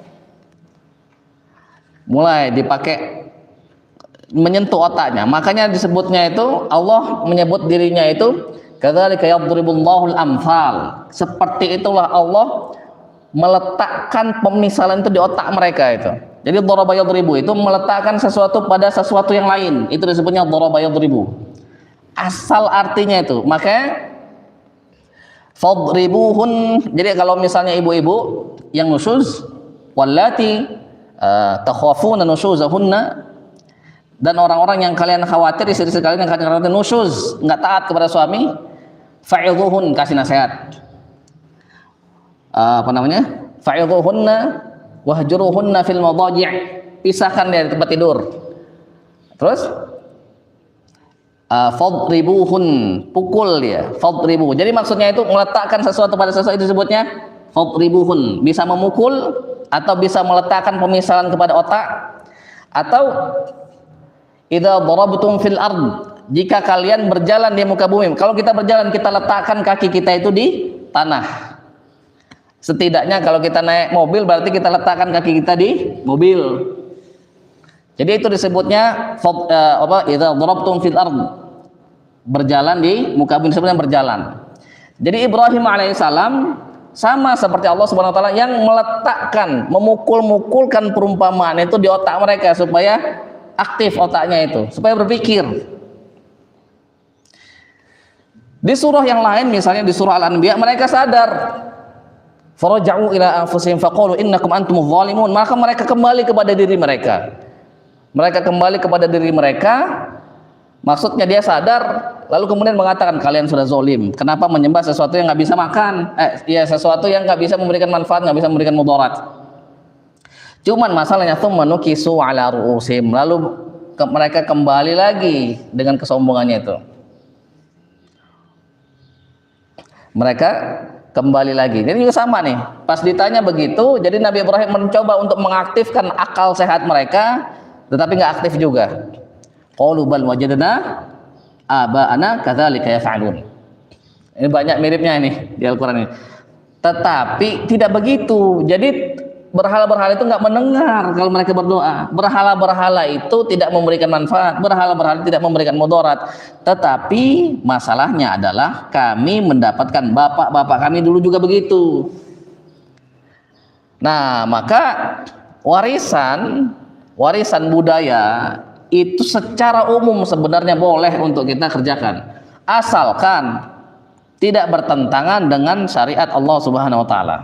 Speaker 2: Mulai dipakai menyentuh otaknya. Makanya disebutnya itu, Allah menyebut dirinya itu kadzalika yadribullahul amsal. Seperti itulah Allah meletakkan pemisalan itu di otak mereka itu. Jadi daraba yadribu itu meletakkan sesuatu pada sesuatu yang lain. Itu disebutnya daraba yadribu. Asal artinya itu. Makanya fadribuhun. Jadi kalau misalnya ibu-ibu yang nusyuz, wallati takhafuna nusyuzahunna, dan orang-orang yang kalian khawatir, istri-istri kalian yang kalian khawatir nusyuz, enggak taat kepada suami, fa'idhuhun, kasih nasihat. Fa'idhuhunna wahjuruhunna fil madaji', pisahkan dari tempat tidur. Terus fadribuhun, pukul dia, fadribu. Jadi maksudnya itu meletakkan sesuatu pada sesuatu, itu disebutnya fadribuhun. Bisa memukul atau bisa meletakkan pemisalan kepada otak, atau idza darabtum fil ard, jika kalian berjalan di muka bumi. Kalau kita berjalan, kita letakkan kaki kita itu di tanah. Setidaknya kalau kita naik mobil, berarti kita letakkan kaki kita di mobil. Jadi itu disebutnya idza darabtum fil ard, berjalan di muka bumi, disebutnya berjalan. Jadi Ibrahim alaihissalam sama seperti Allah Subhanahu wa taala yang meletakkan, memukul-mukulkan perumpamaan itu di otak mereka supaya aktif otaknya itu, supaya berpikir. Di surah yang lain, misalnya di surah Al-Anbiya, mereka sadar. Faraja'u ila anfusihim faqalu innakum antumuz zalimun. Maka mereka kembali kepada diri mereka. Mereka kembali kepada diri mereka. Maksudnya dia sadar, lalu kemudian mengatakan, kalian sudah zolim. Kenapa menyembah sesuatu yang nggak bisa makan? Sesuatu yang nggak bisa memberikan manfaat, nggak bisa memberikan mudarat. Cuman masalahnya tuh manukisu ala ru'usim. Lalu mereka kembali lagi dengan kesombongannya itu. Mereka kembali lagi. Jadi juga sama nih. Pas ditanya begitu, jadi Nabi Ibrahim mencoba untuk mengaktifkan akal sehat mereka, tetapi nggak aktif juga. Qalu bal wajadna aba'ana kadzalika yaf'alun. Ini banyak miripnya ini di Al-Qur'an ini. Tetapi tidak begitu. Jadi berhala-berhala itu nggak mendengar kalau mereka berdoa. Berhala-berhala itu tidak memberikan manfaat. Berhala-berhala tidak memberikan mudarat. Tetapi masalahnya adalah kami mendapatkan bapak-bapak kami dulu juga begitu. Nah, maka warisan budaya itu secara umum sebenarnya boleh untuk kita kerjakan, asalkan tidak bertentangan dengan syariat Allah Subhanahu wa taala.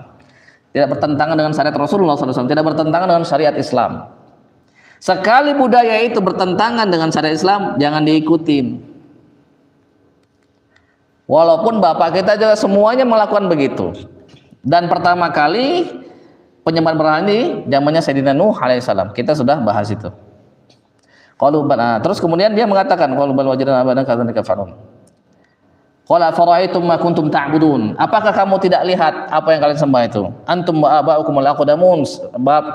Speaker 2: Tidak bertentangan dengan syariat Rasulullah SAW, tidak bertentangan dengan syariat Islam. Sekali budaya itu bertentangan dengan syariat Islam, jangan diikutin. Walaupun bapak kita juga semuanya melakukan begitu. Dan pertama kali penyembahan berhala ini zamannya Sayyidina Nuh alaihissalam. Kita sudah bahas itu. Terus kemudian dia mengatakan, qalu bal wajadna abana kadzalika yaf'alun. Qala fara'aitum ma kuntum ta'budun. Apakah kamu tidak lihat apa yang kalian sembah itu? Antum wa aba'ukum al-aqdamun.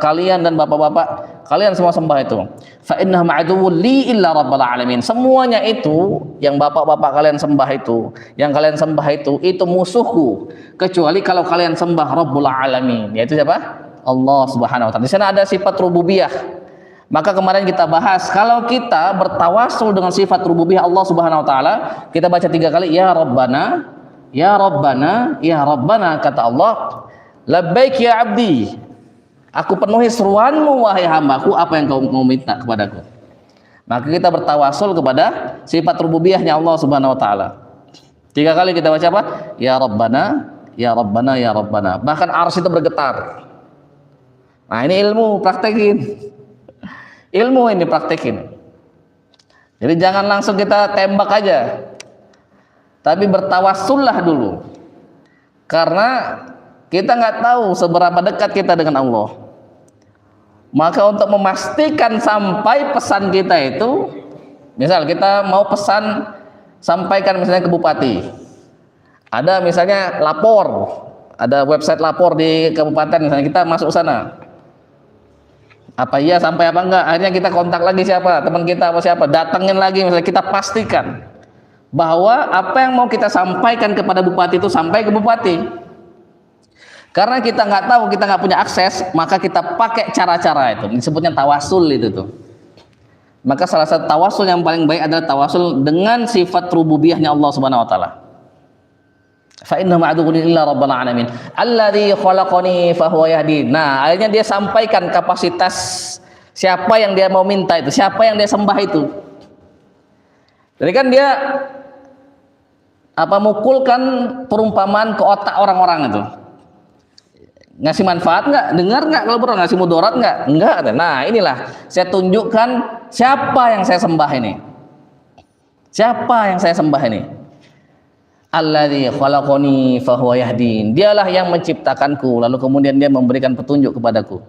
Speaker 2: Kalian dan bapak-bapak kalian semua sembah itu. Fa innahum aduwwun li illa rabbil alamin. Semuanya itu yang bapak-bapak kalian sembah itu, yang kalian sembah itu musuhku, kecuali kalau kalian sembah Rabbul alamin. Yaitu siapa? Allah Subhanahu wa taala. Di sana ada sifat rububiyah. Maka kemarin kita bahas, kalau kita bertawasul dengan sifat rububiyah Allah Subhanahu wa taala, kita baca 3 kali ya Rabbana, ya Rabbana, ya Rabbana, kata Allah, labbaik ya abdi. Aku penuhi seruanmu wahai hambaku, apa yang kau mau minta kepadaku. Maka kita bertawasul kepada sifat rububiyahnya Allah Subhanahu wa taala. 3 kali kita baca apa? Ya Rabbana, ya Rabbana, ya Rabbana. Bahkan arsy itu bergetar. Nah, ini ilmu, praktekin. Ilmu ini praktekin. Jadi jangan langsung kita tembak aja. Tapi bertawassullah dulu. Karena kita nggak tahu seberapa dekat kita dengan Allah. Maka untuk memastikan sampai pesan kita itu, misal kita mau pesan sampaikan misalnya ke bupati, ada misalnya lapor, ada website lapor di kabupaten, misalnya kita masuk sana, apa iya sampai apa enggak, akhirnya kita kontak lagi siapa, teman kita apa siapa, datangin lagi, misalnya kita pastikan bahwa apa yang mau kita sampaikan kepada bupati itu sampai ke bupati. Karena kita nggak tahu, kita nggak punya akses, maka kita pakai cara-cara itu, disebutnya tawasul itu tuh. Maka salah satu tawasul yang paling baik adalah tawasul dengan sifat rububiyahnya Allah Subhanahu wa taala. Fa inna ma'adukun illa rabbal alamin alladzi khalaqani fa huwa yahdin. Nah, akhirnya dia sampaikan kapasitas siapa yang dia mau minta itu, siapa yang dia sembah itu. Jadi kan dia mukulkan perumpamaan ke otak orang-orang itu. Ngasih manfaat nggak? Dengar nggak kalau bro? Ngasih mudarat nggak? Enggak. Nah, inilah saya tunjukkan siapa yang saya sembah ini. Siapa yang saya sembah ini? Alladzi khalaqani fa huwa yahdin. Dialah yang menciptakanku, lalu kemudian dia memberikan petunjuk kepadaku.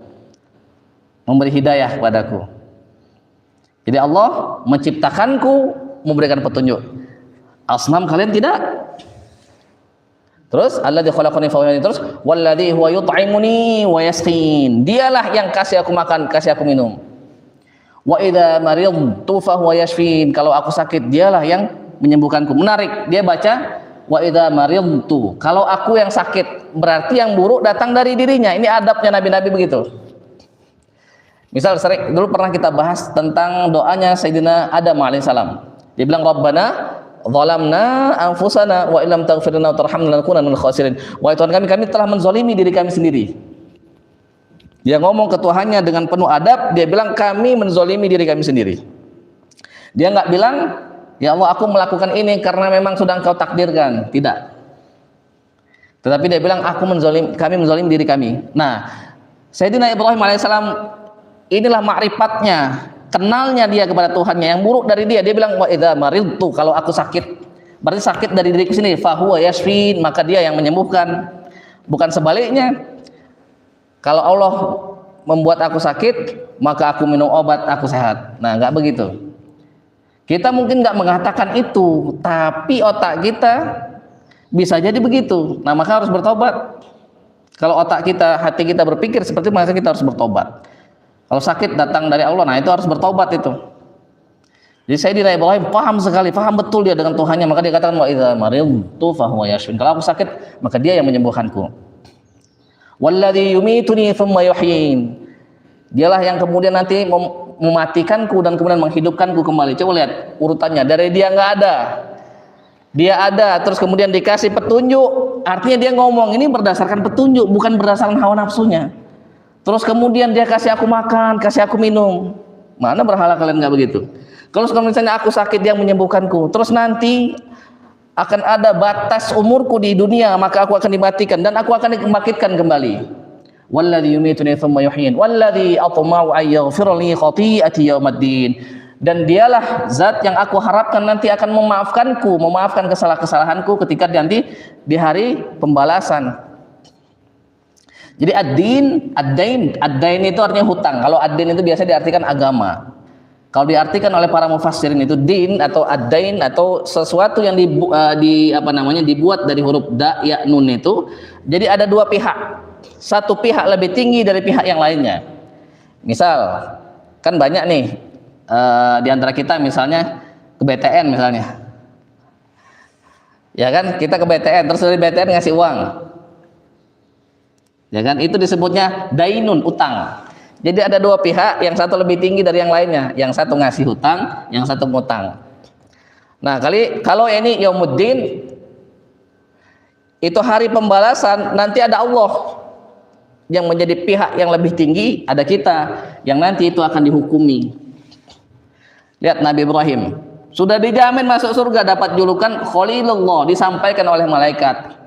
Speaker 2: Memberi hidayah kepadaku. Jadi Allah menciptakanku, memberikan petunjuk. Asnam kalian tidak? Terus alladzi khalaqani fa huwa yahdin, terus walladzi huwa yut'imuni wa yasqin. Dialah yang kasih aku makan, kasih aku minum. Wa idza maridtu fa huwa yashfin. Kalau aku sakit, dialah yang menyembuhkanku. Menarik, dia baca wa idza maridtu. Kalau aku yang sakit, berarti yang buruk datang dari dirinya. Ini adabnya nabi-nabi begitu. Misal sering dulu pernah kita bahas tentang doanya Sayyidina Adam alaihissalam. Dia bilang Rabbana zalamna anfusana wa illam taghfir lana wa tarhamna lanakunanna minal khasirin. Wahai Tuhan kami telah menzalimi diri kami sendiri. Dia ngomong ke Tuhannya dengan penuh adab, dia bilang kami menzalimi diri kami sendiri. Dia nggak bilang, ya Allah aku melakukan ini karena memang sudah Engkau takdirkan. Tidak. Tetapi dia bilang kami menzalimi diri kami. Nah, Sayyidina Ibrahim alaihissalam inilah ma'rifatnya, kenalnya dia kepada Tuhannya. Yang buruk dari dia bilang wa idza maridtu, kalau aku sakit, berarti sakit dari diriku sendiri. Fa huwa yashfin, maka dia yang menyembuhkan. Bukan sebaliknya. Kalau Allah membuat aku sakit, maka aku minum obat, aku sehat. Nah, enggak begitu. Kita mungkin enggak mengatakan itu, tapi otak kita bisa jadi begitu. Nah, maka harus bertobat. Kalau otak kita, hati kita berpikir seperti itu, maka kita harus bertobat. Kalau sakit datang dari Allah, nah itu harus bertobat itu. Jadi Sayyidina Ibrahim paham sekali, paham betul dia dengan Tuhannya, maka dia katakan wa idza maridtu fa huwa yashfin. Kalau aku sakit, maka dia yang menyembuhkanku. Walladzi yumituni tsumma yuhyin. Dialah yang kemudian nanti mematikanku dan kemudian menghidupkanku kembali. Coba lihat urutannya, dari dia nggak ada, dia ada, terus kemudian dikasih petunjuk. Artinya dia ngomong ini berdasarkan petunjuk, bukan berdasarkan hawa nafsunya. Terus kemudian dia kasih aku makan, kasih aku minum. Mana berhala kalian nggak begitu? Kalau misalnya aku sakit, dia menyembuhkanku. Terus nanti akan ada batas umurku di dunia, maka aku akan dimatikan dan aku akan dibangkitkan kembali. Walladzi yumituni tsumma yuhyin walladzi atma'u ay yaghfira li khati'ati yaumiddin. Dan dialah zat yang aku harapkan nanti akan memaafkan kesalahan-kesalahanku ketika nanti di hari pembalasan. Jadi ad-dain itu artinya hutang. Kalau ad-dain itu biasa diartikan agama. Kalau diartikan oleh para mufassirin itu din atau ad-dain atau sesuatu yang dibuat dari huruf da ya nun itu. Jadi ada dua pihak. Satu pihak lebih tinggi dari pihak yang lainnya. Misal kan banyak nih di antara kita misalnya ke BTN misalnya. Ya kan, kita ke BTN terus dari BTN ngasih uang. Ya kan, itu disebutnya dainun, utang. Jadi ada dua pihak, yang satu lebih tinggi dari yang lainnya, yang satu ngasih hutang, yang satu ngutang. Nah, kalau ini yaumuddin, itu hari pembalasan, nanti ada Allah. yang menjadi pihak yang lebih tinggi, ada kita yang nanti itu akan dihukumi. Lihat Nabi Ibrahim, sudah dijamin masuk surga, dapat julukan Khalilullah, disampaikan oleh malaikat.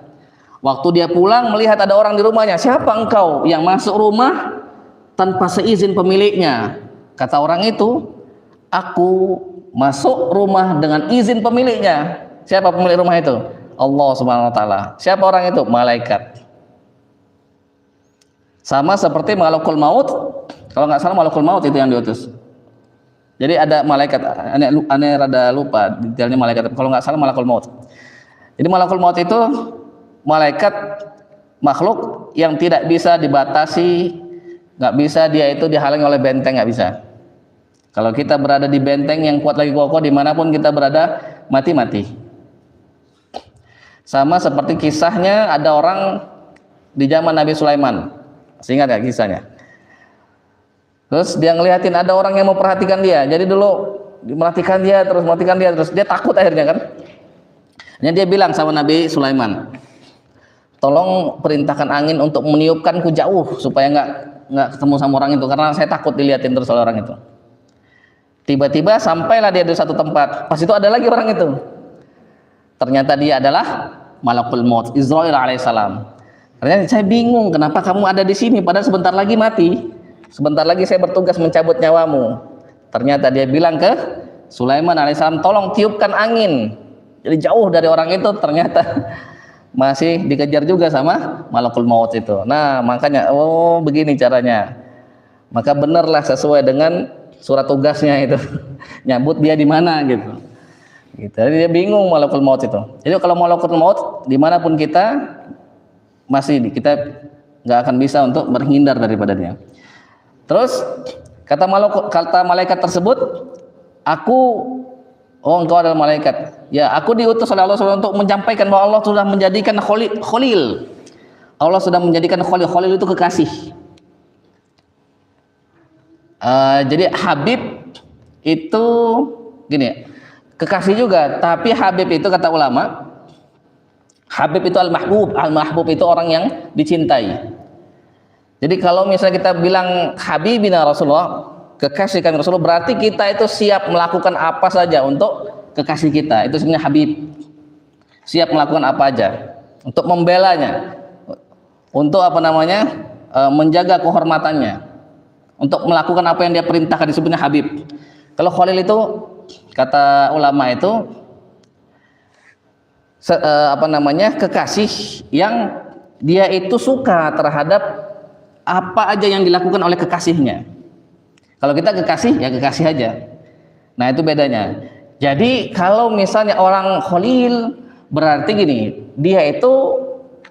Speaker 2: Waktu dia pulang melihat ada orang di rumahnya, siapa engkau yang masuk rumah tanpa seizin pemiliknya? Kata orang itu, aku masuk rumah dengan izin pemiliknya. Siapa pemilik rumah itu? Allah Subhanahu wa taala. Siapa orang itu? Malaikat. Sama seperti malakul maut, kalau nggak salah malakul maut itu yang diutus. Jadi ada malaikat, aneh rada lupa detailnya malaikat, kalau nggak salah malakul maut. Jadi malakul maut itu malaikat makhluk yang tidak bisa dibatasi, nggak bisa dia itu dihalangi oleh benteng, nggak bisa. Kalau kita berada di benteng yang kuat lagi kokoh, dimanapun kita berada mati-mati. Sama seperti kisahnya ada orang di zaman Nabi Sulaiman. Ingat ya kisahnya? Terus dia ngeliatin ada orang yang mau perhatikan dia. Jadi dulu merhatikan dia terus dia takut akhirnya kan. Dan dia bilang sama Nabi Sulaiman, tolong perintahkan angin untuk meniupkanku jauh supaya nggak ketemu sama orang itu, karena saya takut diliatin terus oleh orang itu. Tiba-tiba sampailah dia di satu tempat. Pas itu ada lagi orang itu. Ternyata dia adalah malakul maut, Israil alaihissalam. Ternyata saya bingung, kenapa kamu ada di sini padahal sebentar lagi mati. Sebentar lagi saya bertugas mencabut nyawamu. Ternyata dia bilang ke Sulaiman alaihissalam, tolong tiupkan angin. Jadi jauh dari orang itu, ternyata masih dikejar juga sama malakul maut itu. Nah, makanya oh begini caranya. Maka benarlah sesuai dengan surat tugasnya itu. Nyambut dia di mana gitu. Jadi dia bingung malakul maut itu. Jadi kalau malakul maut dimanapun kita, masih kita nggak akan bisa untuk berhindar daripada dia. Terus kata malaikat tersebut, engkau adalah malaikat. Ya, aku diutus oleh Allah SWT untuk menyampaikan bahwa Allah sudah menjadikan Khalil. Allah sudah menjadikan Khalil. Khalil itu kekasih. Jadi Habib itu gini, kekasih juga. Tapi Habib itu kata ulama, Habib itu al-mahbub. Al-mahbub itu orang yang dicintai. Jadi kalau misalnya kita bilang Habibina Rasulullah, kekasih kami Rasulullah, berarti kita itu siap melakukan apa saja untuk kekasih kita. Itu sebenarnya Habib. Siap melakukan apa aja untuk membelanya, untuk menjaga kehormatannya, untuk melakukan apa yang dia perintahkan, disebutnya Habib. Kalau Khalil itu kata ulama itu kekasih yang dia itu suka terhadap apa aja yang dilakukan oleh kekasihnya. Kalau kita kekasih, ya kekasih aja. Nah, itu bedanya. Jadi kalau misalnya orang Khalil, berarti gini, dia itu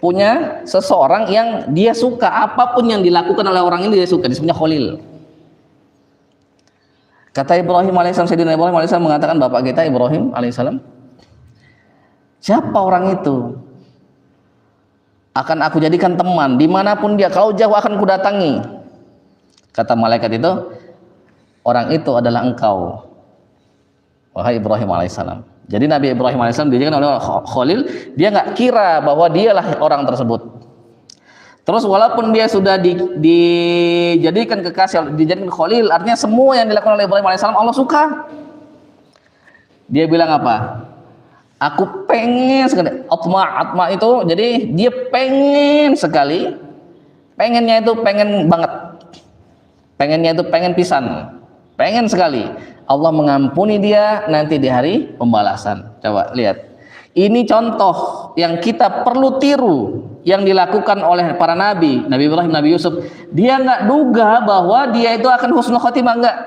Speaker 2: punya seseorang yang dia suka, apapun yang dilakukan oleh orang ini dia suka, disebutnya Khalil. Kata Ibrahim alaihissalam, Sayyidina Ibrahim alaihissalam mengatakan, bapak kita Ibrahim alaihissalam, siapa orang itu? Akan aku jadikan teman dimanapun dia, kalau jauh akan kudatangi. Kata malaikat itu, orang itu adalah engkau, wahai Ibrahim alaihissalam. Jadi Nabi Ibrahim alaihissalam dijadikan oleh Khalil, dia nggak kira bahwa dialah orang tersebut. Terus walaupun dia sudah dijadikan kekasih, dijadikan Khalil, artinya semua yang dilakukan oleh Ibrahim alaihissalam Allah suka. Dia bilang apa? Aku pengen sekali, atma itu, jadi dia pengen sekali, pengennya itu pengen banget, pengennya itu pengen pisan, pengen sekali Allah mengampuni dia nanti di hari pembalasan. Coba lihat, ini contoh yang kita perlu tiru, yang dilakukan oleh para nabi, Nabi Ibrahim, Nabi Yusuf. Dia nggak duga bahwa dia itu akan husnul khotimah, enggak.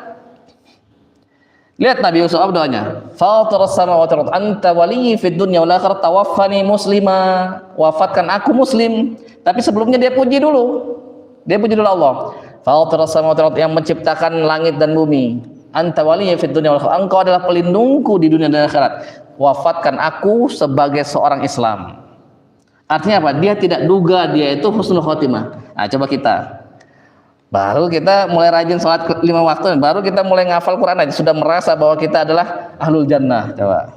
Speaker 2: Lihat Nabi Yusuf doanya, Fatiras samawati wal ardh anta waliyyi fid dunya wal akhirah tawaffani muslima, wafatkan aku muslim. Tapi sebelumnya dia puji dulu Allah. Fatiras samawati wal ardh, yang menciptakan langit dan bumi. Anta waliyyi fid dunya wal akhirah, engkau adalah pelindungku di dunia dan akhirat. Wafatkan aku sebagai seorang Islam. Artinya apa? Dia tidak duga dia itu husnul khotimah. Nah, coba kita baru kita mulai rajin sholat 5 waktu, baru kita mulai ngafal Quran aja sudah merasa bahwa kita adalah ahlul jannah. Coba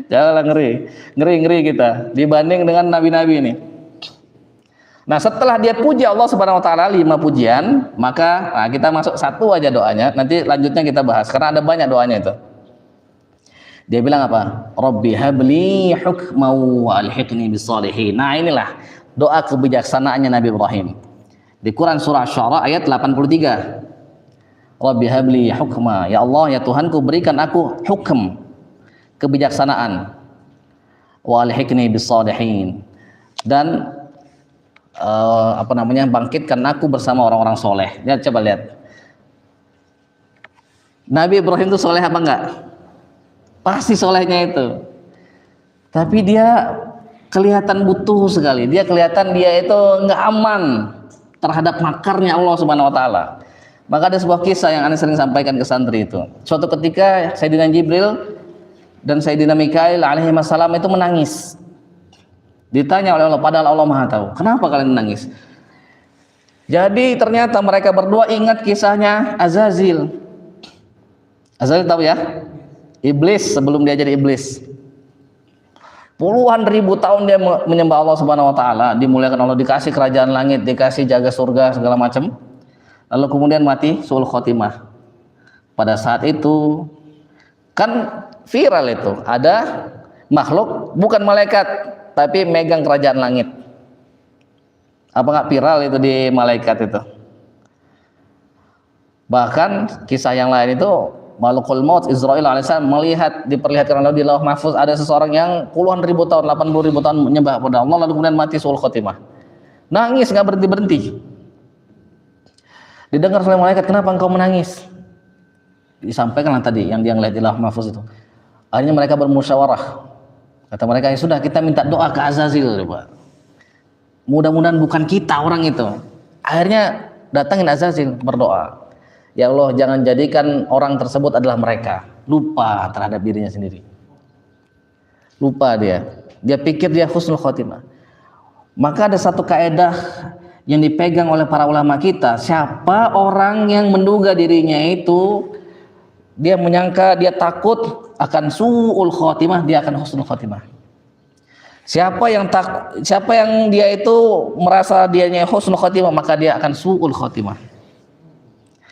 Speaker 2: janganlah ngeri kita dibanding dengan nabi-nabi ini. Nah, setelah dia puji Allah Subhanahu wa taala 5 pujian, maka kita masuk satu aja doanya. Nanti lanjutnya kita bahas karena ada banyak doanya itu. Dia bilang apa? Rabbi habli hukman wa alhiqni bis-shalihin. Nah, inilah doa kebijaksanaannya Nabi Ibrahim. Di Quran surah Asy-Syu'ara ayat 83. Rabbi habli hukma. Ya Allah, ya Tuhanku, berikan aku hukum, kebijaksanaan. Wa alhiqni bis-shalihin. Dan bangkitkan aku bersama orang-orang soleh. Ya, coba lihat. Nabi Ibrahim itu soleh apa enggak? Pasti solehnya itu. Tapi dia kelihatan butuh sekali. Dia kelihatan dia itu enggak aman terhadap makarnya Allah Subhanahu wa taala. Maka ada sebuah kisah yang Anda sering sampaikan ke santri itu. Suatu ketika Sayyidina Jibril dan Sayyidina Mikail alaihi wassalam itu menangis. Ditanya oleh Allah, padahal Allah Maha tahu, kenapa kalian menangis? Jadi ternyata mereka berdua ingat kisahnya Azazil. Azazil tahu ya? Iblis sebelum dia jadi iblis. Puluhan ribu tahun dia menyembah Allah Subhanahu wa taala, dimuliakan Allah, dikasih kerajaan langit, dikasih jaga surga segala macam. Lalu kemudian mati suul khotimah. Pada saat itu kan viral itu, ada makhluk bukan malaikat tapi megang kerajaan langit. Apa nggak viral itu di malaikat itu? Bahkan kisah yang lain itu Malakul Maut Israil alaihissalam melihat, diperlihatkan oleh di Lauh Mahfuz ada seseorang yang puluhan ribu tahun, 80 ribu tahun menyembah kepada Allah, lalu kemudian mati suul khotimah. Nangis nggak berhenti-berhenti. Didengar oleh malaikat, kenapa engkau menangis? Disampaikanlah tadi yang dia ngelihat di Lauh Mahfuz itu. Akhirnya mereka bermusyawarah. Kata mereka, ya sudah, kita minta doa ke Azazil, Pak. Mudah-mudahan bukan kita orang itu. Akhirnya datangin Azazil, berdoa. Ya Allah, jangan jadikan orang tersebut adalah mereka. Lupa terhadap dirinya sendiri. Lupa dia. Dia pikir dia husnul khotimah. Maka ada satu kaedah yang dipegang oleh para ulama kita. Siapa orang yang menduga dirinya itu, dia menyangka, dia takut akan su'ul khotimah, dia akan husnul khotimah. Siapa yang dia itu merasa dianya husnul khotimah, maka dia akan su'ul khotimah.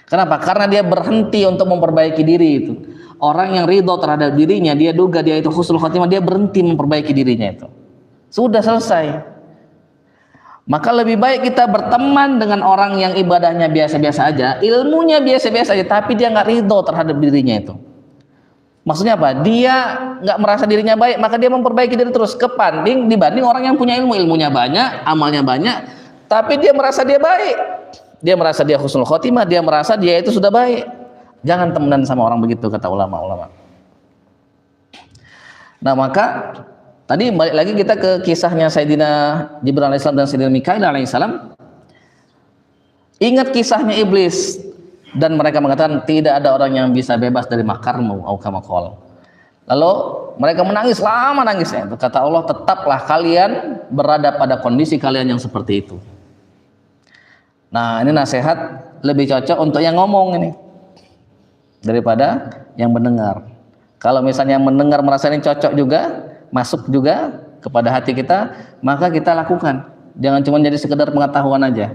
Speaker 2: Kenapa? Karena dia berhenti untuk memperbaiki diri itu. Orang yang ridho terhadap dirinya, dia duga dia itu husnul khotimah, dia berhenti memperbaiki dirinya itu. Sudah selesai. Maka lebih baik kita berteman dengan orang yang ibadahnya biasa-biasa aja, ilmunya biasa-biasa aja, tapi dia nggak ridho terhadap dirinya itu. Maksudnya apa? Dia nggak merasa dirinya baik, maka dia memperbaiki diri terus, dibanding orang yang punya ilmu, ilmunya banyak, amalnya banyak, tapi dia merasa dia baik, dia merasa dia husnul khotimah, dia merasa dia itu sudah baik. Jangan temenan sama orang begitu, kata ulama-ulama. Nah, maka tadi balik lagi kita ke kisahnya Sayyidina Jibril alaihissalam dan Sayyidina Mikail alaihissalam. Ingat kisahnya iblis. Dan mereka mengatakan tidak ada orang yang bisa bebas dari makarmu, au kama qala. Lalu mereka menangis, lama nangisnya. Kata Allah, tetaplah kalian berada pada kondisi kalian yang seperti itu. Nah, ini nasihat lebih cocok untuk yang ngomong ini daripada yang mendengar. Kalau misalnya yang mendengar merasa ini cocok juga, masuk juga kepada hati kita, maka kita lakukan. Jangan cuma jadi sekedar pengetahuan aja.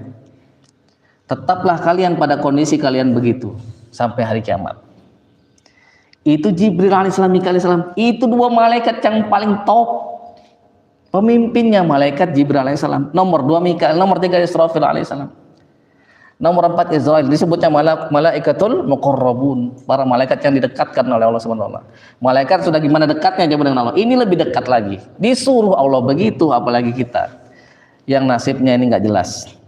Speaker 2: Tetaplah kalian pada kondisi kalian begitu sampai hari kiamat. Itu Jibril alaihissalam, Mikail alaihissalam, itu dua malaikat yang paling top. Pemimpinnya malaikat Jibril alaihissalam, nomor 2 Mikail, nomor 3 Israfil alaihissalam, nomor 4 Israil. Disebutnya malaikatul muqarrabun, para malaikat yang didekatkan oleh Allah Subhanahu wa taala. Malaikat sudah gimana dekatnya coba dengan Allah, ini lebih dekat lagi. Disuruh Allah begitu, apalagi kita yang nasibnya ini nggak jelas.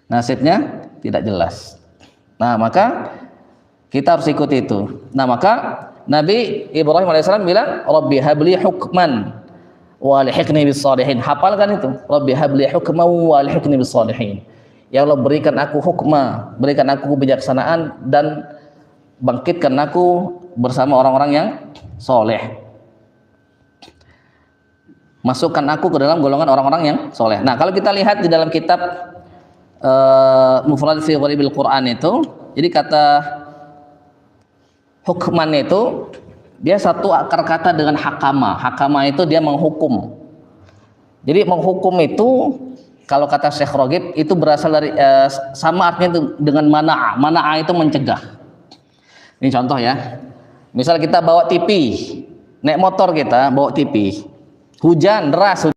Speaker 2: Nasibnya tidak jelas. Nah, maka kita harus ikut itu. Nah, maka Nabi Ibrahim alaihissalam bilang, Rabbi habli hukman wa alhiqni bis shalihin. Hafalkan itu. Rabbi habli hukman wa alhiqni bis shalihin. Ya Allah, berikan aku hukma, berikan aku kebijaksanaan, dan bangkitkan aku bersama orang-orang yang soleh. Masukkan aku ke dalam golongan orang-orang yang soleh. Nah, kalau kita lihat di dalam kitab Mufrad fi Gharibil Quran itu, jadi kata hukman itu dia satu akar kata dengan hakama. Hakama itu dia menghukum. Jadi menghukum itu kalau kata Syekh Ragib itu berasal dari sama artinya itu dengan mana'a. Mana'a itu mencegah. Ini contoh ya. Misal kita bawa TV, naik motor kita bawa TV. Hujan deras.